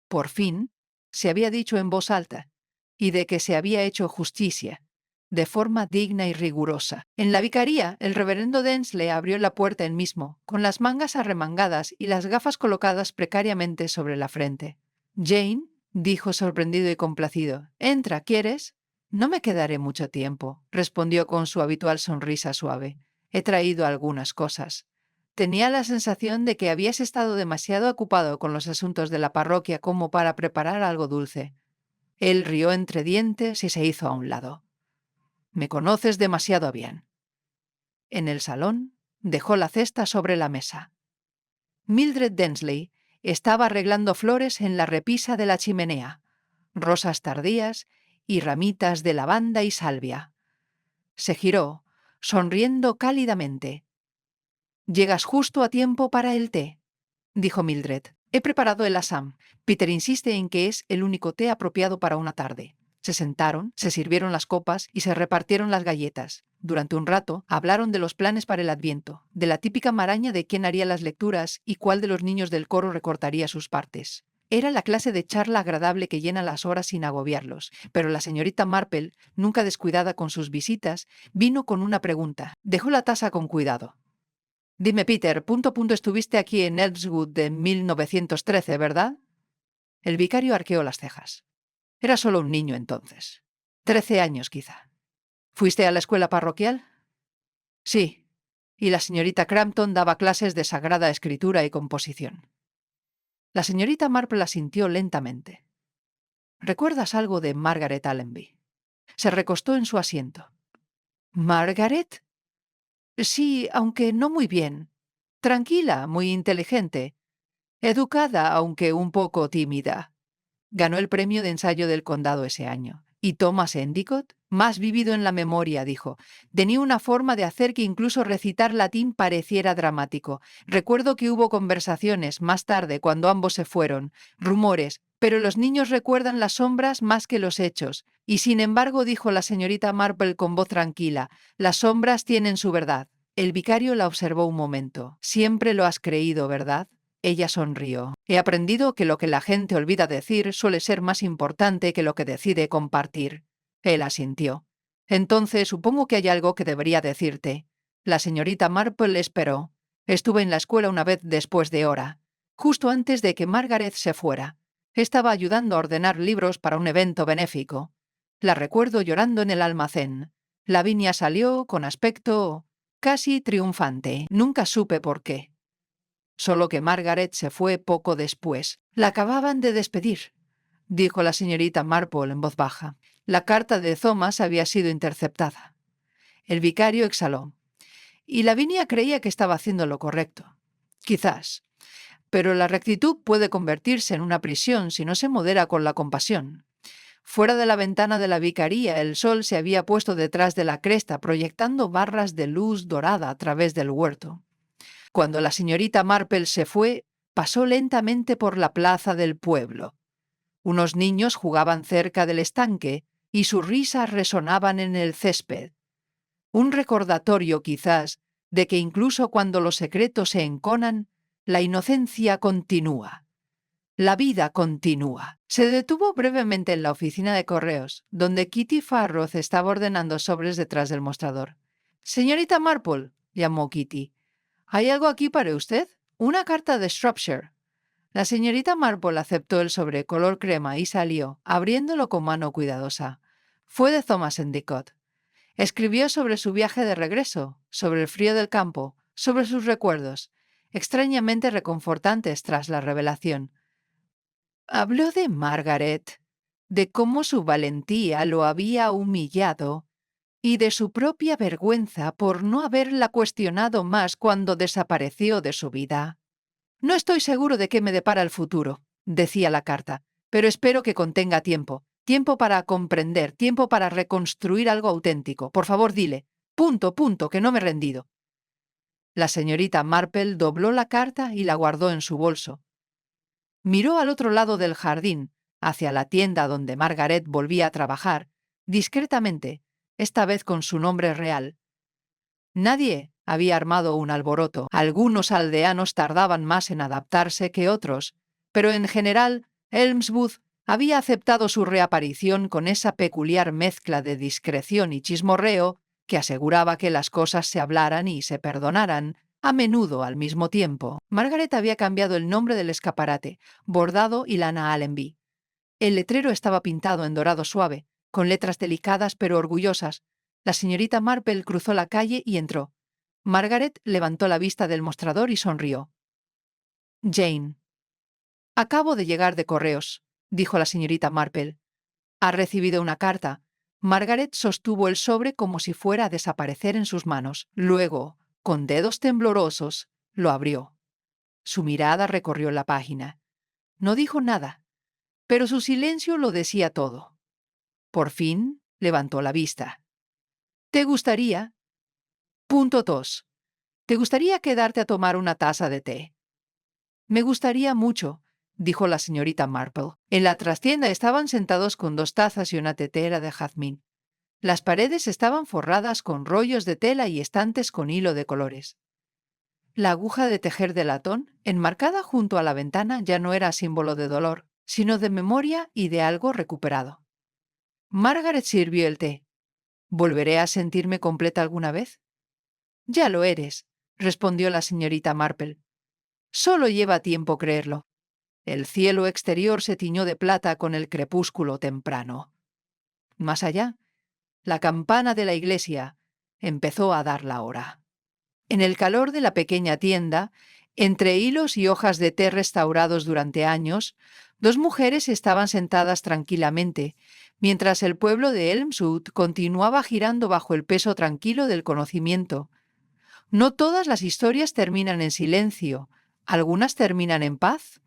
por fin, se había dicho en voz alta, y de que se había hecho justicia, de forma digna y rigurosa. En la vicaría, el reverendo Densleigh abrió la puerta él mismo, con las mangas arremangadas y las gafas colocadas precariamente sobre la frente. «Jane», dijo sorprendido y complacido, «entra, ¿quieres?» «No me quedaré mucho tiempo», respondió con su habitual sonrisa suave. «He traído algunas cosas». Tenía la sensación de que habías estado demasiado ocupado con los asuntos de la parroquia como para preparar algo dulce. Él rió entre dientes y se hizo a un lado. «Me conoces demasiado bien». En el salón dejó la cesta sobre la mesa. Mildred Densleigh estaba arreglando flores en la repisa de la chimenea, rosas tardías y ramitas de lavanda y salvia. Se giró, sonriendo cálidamente. «Llegas justo a tiempo para el té», dijo Mildred. «He preparado el Assam. Peter insiste en que es el único té apropiado para una tarde». Se sentaron, se sirvieron las copas y se repartieron las galletas. Durante un rato hablaron de los planes para el Adviento, de la típica maraña de quién haría las lecturas y cuál de los niños del coro recortaría sus partes. Era la clase de charla agradable que llena las horas sin agobiarlos, pero la señorita Marple, nunca descuidada con sus visitas, vino con una pregunta. Dejó la taza con cuidado. «Dime, Peter, punto a punto estuviste aquí en Elmswood de 1913, ¿verdad?» El vicario arqueó las cejas. Era solo un niño entonces. 13 años, quizá. ¿Fuiste a la escuela parroquial? Sí. Y la señorita Crampton daba clases de sagrada escritura y composición. La señorita Marple asintió lentamente. ¿Recuerdas algo de Margaret Allenby? Se recostó en su asiento. ¿Margaret? Sí, aunque no muy bien. Tranquila, muy inteligente. Educada, aunque un poco tímida. Ganó el premio de ensayo del condado ese año. ¿Y Thomas Endicott? Más vivido en la memoria, dijo. Tenía una forma de hacer que incluso recitar latín pareciera dramático. Recuerdo que hubo conversaciones más tarde, cuando ambos se fueron, rumores, pero los niños recuerdan las sombras más que los hechos. Y sin embargo, dijo la señorita Marple con voz tranquila, las sombras tienen su verdad. El vicario la observó un momento. Siempre lo has creído, ¿verdad? Ella sonrió. He aprendido que lo que la gente olvida decir suele ser más importante que lo que decide compartir. Él asintió. Entonces supongo que hay algo que debería decirte. La señorita Marple esperó. Estuve en la escuela una vez después de hora, justo antes de que Margaret se fuera. Estaba ayudando a ordenar libros para un evento benéfico. La recuerdo llorando en el almacén. Lavinia salió con aspecto casi triunfante. Nunca supe por qué. Solo que Margaret se fue poco después. «La acababan de despedir», dijo la señorita Marple en voz baja. La carta de Thomas había sido interceptada. El vicario exhaló. Y Lavinia creía que estaba haciendo lo correcto. Quizás. Pero la rectitud puede convertirse en una prisión si no se modera con la compasión. Fuera de la ventana de la vicaría, el sol se había puesto detrás de la cresta, proyectando barras de luz dorada a través del huerto. Cuando la señorita Marple se fue, pasó lentamente por la plaza del pueblo. Unos niños jugaban cerca del estanque y sus risas resonaban en el césped. Un recordatorio, quizás, de que incluso cuando los secretos se enconan, la inocencia continúa. La vida continúa. Se detuvo brevemente en la oficina de correos, donde Kitty Farroth estaba ordenando sobres detrás del mostrador. «Señorita Marple», llamó Kitty, «¿hay algo aquí para usted? Una carta de Shropshire». La señorita Marple aceptó el sobre color crema y salió, abriéndolo con mano cuidadosa. Fue de Thomas Endicott. Escribió sobre su viaje de regreso, sobre el frío del campo, sobre sus recuerdos, extrañamente reconfortantes tras la revelación. Habló de Margaret, de cómo su valentía lo había humillado y de su propia vergüenza por no haberla cuestionado más cuando desapareció de su vida. No estoy seguro de qué me depara el futuro, decía la carta, pero espero que contenga tiempo. Tiempo para comprender, tiempo para reconstruir algo auténtico. Por favor, dile. Punto, que no me he rendido. La señorita Marple dobló la carta y la guardó en su bolso. Miró al otro lado del jardín, hacia la tienda donde Margaret volvía a trabajar, discretamente, esta vez con su nombre real. Nadie había armado un alboroto. Algunos aldeanos tardaban más en adaptarse que otros, pero en general Elmswood había aceptado su reaparición con esa peculiar mezcla de discreción y chismorreo que aseguraba que las cosas se hablaran y se perdonaran, a menudo al mismo tiempo. Margaret había cambiado el nombre del escaparate, bordado y lana Allenby. El letrero estaba pintado en dorado suave, con letras delicadas pero orgullosas. La señorita Marple cruzó la calle y entró. Margaret levantó la vista del mostrador y sonrió. Jane. Acabo de llegar de correos, dijo la señorita Marple. Ha recibido una carta. Margaret sostuvo el sobre como si fuera a desaparecer en sus manos. Luego, con dedos temblorosos, lo abrió. Su mirada recorrió la página. No dijo nada, pero su silencio lo decía todo. Por fin, levantó la vista. ¿Te gustaría? Punto 2. ¿Te gustaría quedarte a tomar una taza de té? Me gustaría mucho, dijo la señorita Marple. En la trastienda estaban sentados con 2 tazas y una tetera de jazmín. Las paredes estaban forradas con rollos de tela y estantes con hilo de colores. La aguja de tejer de latón, enmarcada junto a la ventana, ya no era símbolo de dolor, sino de memoria y de algo recuperado. Margaret sirvió el té. ¿Volveré a sentirme completa alguna vez? Ya lo eres, respondió la señorita Marple. Solo lleva tiempo creerlo. El cielo exterior se tiñó de plata con el crepúsculo temprano. Más allá, la campana de la iglesia empezó a dar la hora. En el calor de la pequeña tienda, entre hilos y hojas de té restaurados durante años, 2 mujeres estaban sentadas tranquilamente, mientras el pueblo de Elmswood continuaba girando bajo el peso tranquilo del conocimiento. No todas las historias terminan en silencio, algunas terminan en paz.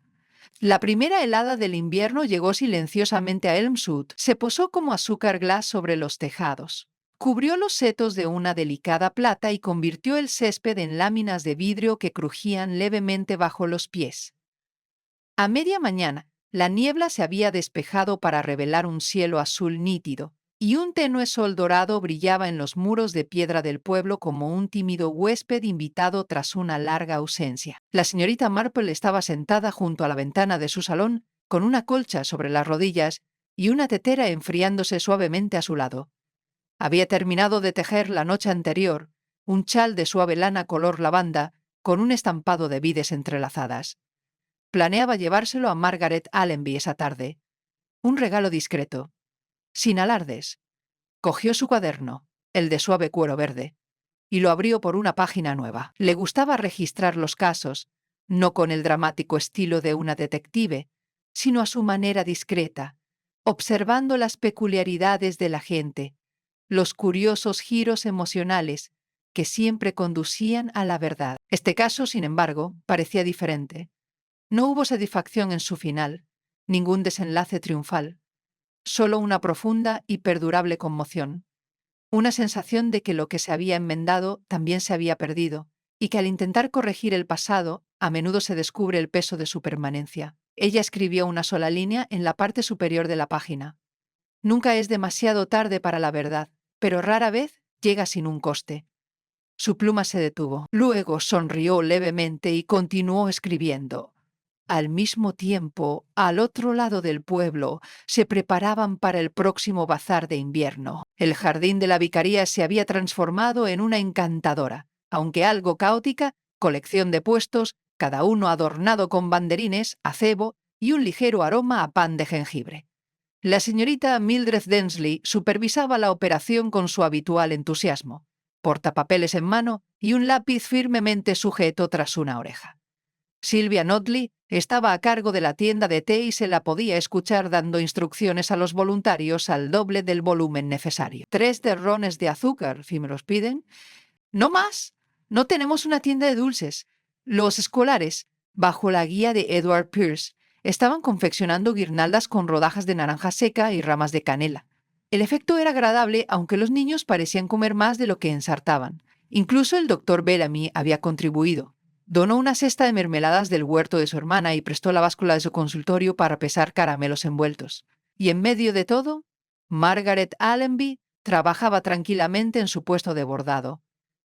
La primera helada del invierno llegó silenciosamente a Elmswood, se posó como azúcar glas sobre los tejados. Cubrió los setos de una delicada plata y convirtió el césped en láminas de vidrio que crujían levemente bajo los pies. A media mañana, la niebla se había despejado para revelar un cielo azul nítido, y un tenue sol dorado brillaba en los muros de piedra del pueblo como un tímido huésped invitado tras una larga ausencia. La señorita Marple estaba sentada junto a la ventana de su salón, con una colcha sobre las rodillas y una tetera enfriándose suavemente a su lado. Había terminado de tejer la noche anterior un chal de suave lana color lavanda con un estampado de vides entrelazadas. Planeaba llevárselo a Margaret Allenby esa tarde. Un regalo discreto. Sin alardes. Cogió su cuaderno, el de suave cuero verde, y lo abrió por una página nueva. Le gustaba registrar los casos, no con el dramático estilo de una detective, sino a su manera discreta, observando las peculiaridades de la gente, los curiosos giros emocionales que siempre conducían a la verdad. Este caso, sin embargo, parecía diferente. No hubo satisfacción en su final, ningún desenlace triunfal, solo una profunda y perdurable conmoción, una sensación de que lo que se había enmendado también se había perdido, y que al intentar corregir el pasado, a menudo se descubre el peso de su permanencia. Ella escribió una sola línea en la parte superior de la página. Nunca es demasiado tarde para la verdad, pero rara vez llega sin un coste. Su pluma se detuvo. Luego sonrió levemente y continuó escribiendo. Al mismo tiempo, al otro lado del pueblo, se preparaban para el próximo bazar de invierno. El jardín de la vicaría se había transformado en una encantadora, aunque algo caótica, colección de puestos, cada uno adornado con banderines, acebo y un ligero aroma a pan de jengibre. La señorita Mildred Densley supervisaba la operación con su habitual entusiasmo, portapapeles en mano y un lápiz firmemente sujeto tras una oreja. Sylvia Notley estaba a cargo de la tienda de té y se la podía escuchar dando instrucciones a los voluntarios al doble del volumen necesario. 3 terrones de azúcar, si me los piden. No más. No tenemos una tienda de dulces. Los escolares, bajo la guía de Edward Pierce, estaban confeccionando guirnaldas con rodajas de naranja seca y ramas de canela. El efecto era agradable, aunque los niños parecían comer más de lo que ensartaban. Incluso el doctor Bellamy había contribuido. Donó una cesta de mermeladas del huerto de su hermana y prestó la báscula de su consultorio para pesar caramelos envueltos. Y en medio de todo, Margaret Allenby trabajaba tranquilamente en su puesto de bordado,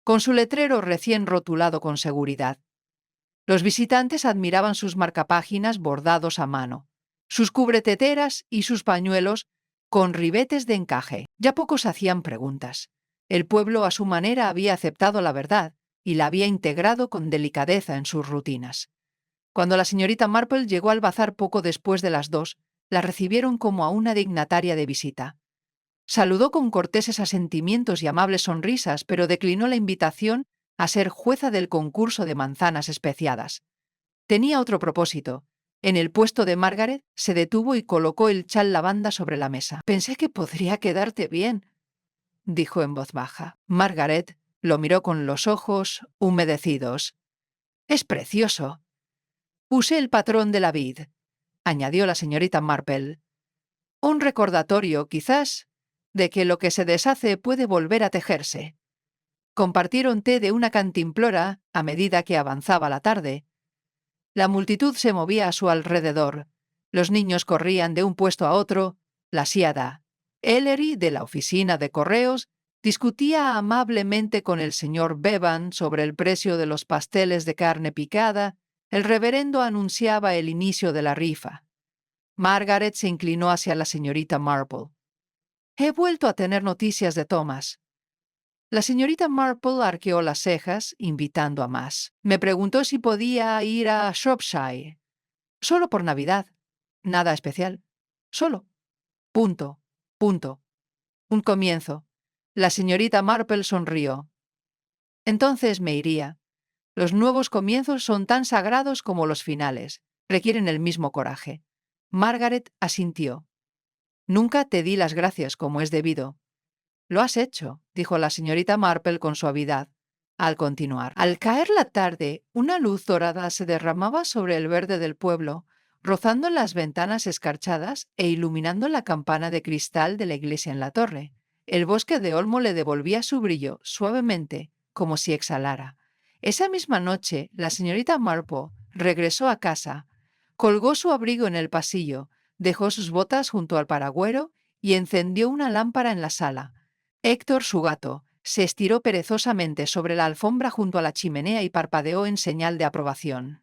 con su letrero recién rotulado con seguridad. Los visitantes admiraban sus marcapáginas bordados a mano, sus cubreteteras y sus pañuelos con ribetes de encaje. Ya pocos hacían preguntas. El pueblo a su manera había aceptado la verdad y la había integrado con delicadeza en sus rutinas. Cuando la señorita Marple llegó al bazar poco después de las 2, la recibieron como a una dignataria de visita. Saludó con corteses asentimientos y amables sonrisas, pero declinó la invitación a ser jueza del concurso de manzanas especiadas. Tenía otro propósito. En el puesto de Margaret se detuvo y colocó el chal lavanda sobre la mesa. «Pensé que podría quedarte bien», dijo en voz baja. Margaret lo miró con los ojos humedecidos. «Es precioso». «Usé el patrón de la vid», añadió la señorita Marple. «Un recordatorio, quizás, de que lo que se deshace puede volver a tejerse». Compartieron té de una cantimplora a medida que avanzaba la tarde. La multitud se movía a su alrededor. Los niños corrían de un puesto a otro. La siada Ellery, de la oficina de correos, discutía amablemente con el señor Bevan sobre el precio de los pasteles de carne picada. El reverendo anunciaba el inicio de la rifa. Margaret se inclinó hacia la señorita Marple. «He vuelto a tener noticias de Thomas». La señorita Marple arqueó las cejas, invitando a más. «Me preguntó si podía ir a Shropshire. Solo por Navidad. Nada especial. Solo. Punto. Punto. Un comienzo». La señorita Marple sonrió. «Entonces me iría. Los nuevos comienzos son tan sagrados como los finales. Requieren el mismo coraje». Margaret asintió. «Nunca te di las gracias como es debido». «Lo has hecho», dijo la señorita Marple con suavidad, al continuar. Al caer la tarde, una luz dorada se derramaba sobre el verde del pueblo, rozando las ventanas escarchadas e iluminando la campana de cristal de la iglesia en la torre. El bosque de olmo le devolvía su brillo suavemente, como si exhalara. Esa misma noche, la señorita Marple regresó a casa, colgó su abrigo en el pasillo, dejó sus botas junto al paragüero y encendió una lámpara en la sala. Héctor, su gato, se estiró perezosamente sobre la alfombra junto a la chimenea y parpadeó en señal de aprobación.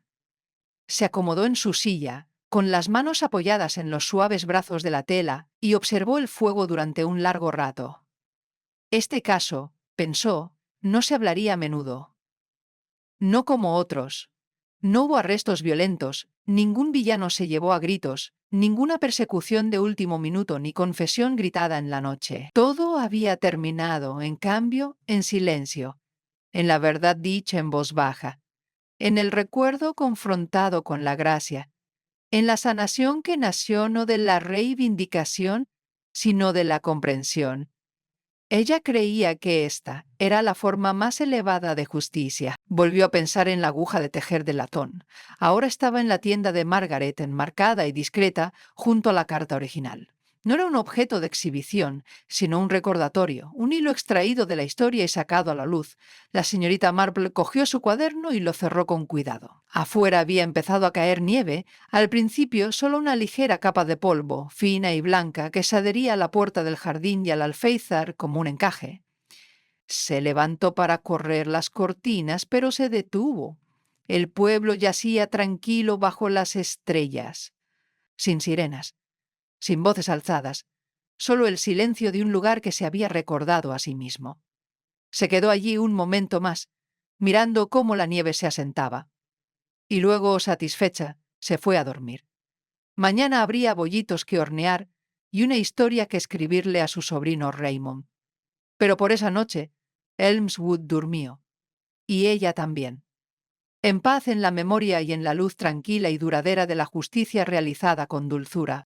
Se acomodó en su silla, con las manos apoyadas en los suaves brazos de la tela, y observó el fuego durante un largo rato. Este caso, pensó, no se hablaría a menudo. No como otros. No hubo arrestos violentos, ningún villano se llevó a gritos, ninguna persecución de último minuto ni confesión gritada en la noche. Todo había terminado, en cambio, en silencio, en la verdad dicha en voz baja, en el recuerdo confrontado con la gracia, en la sanación que nació no de la reivindicación, sino de la comprensión. Ella creía que esta era la forma más elevada de justicia. Volvió a pensar en la aguja de tejer de latón. Ahora estaba en la tienda de Margaret, enmarcada y discreta, junto a la carta original. No era un objeto de exhibición, sino un recordatorio, un hilo extraído de la historia y sacado a la luz. La señorita Marple cogió su cuaderno y lo cerró con cuidado. Afuera había empezado a caer nieve, al principio solo una ligera capa de polvo, fina y blanca, que se adhería a la puerta del jardín y al alféizar como un encaje. Se levantó para correr las cortinas, pero se detuvo. El pueblo yacía tranquilo bajo las estrellas, sin sirenas, sin voces alzadas, solo el silencio de un lugar que se había recordado a sí mismo. Se quedó allí un momento más, mirando cómo la nieve se asentaba, y luego, satisfecha, se fue a dormir. Mañana habría bollitos que hornear y una historia que escribirle a su sobrino Raymond. Pero por esa noche, Elmswood durmió, y ella también, en paz en la memoria y en la luz tranquila y duradera de la justicia realizada con dulzura.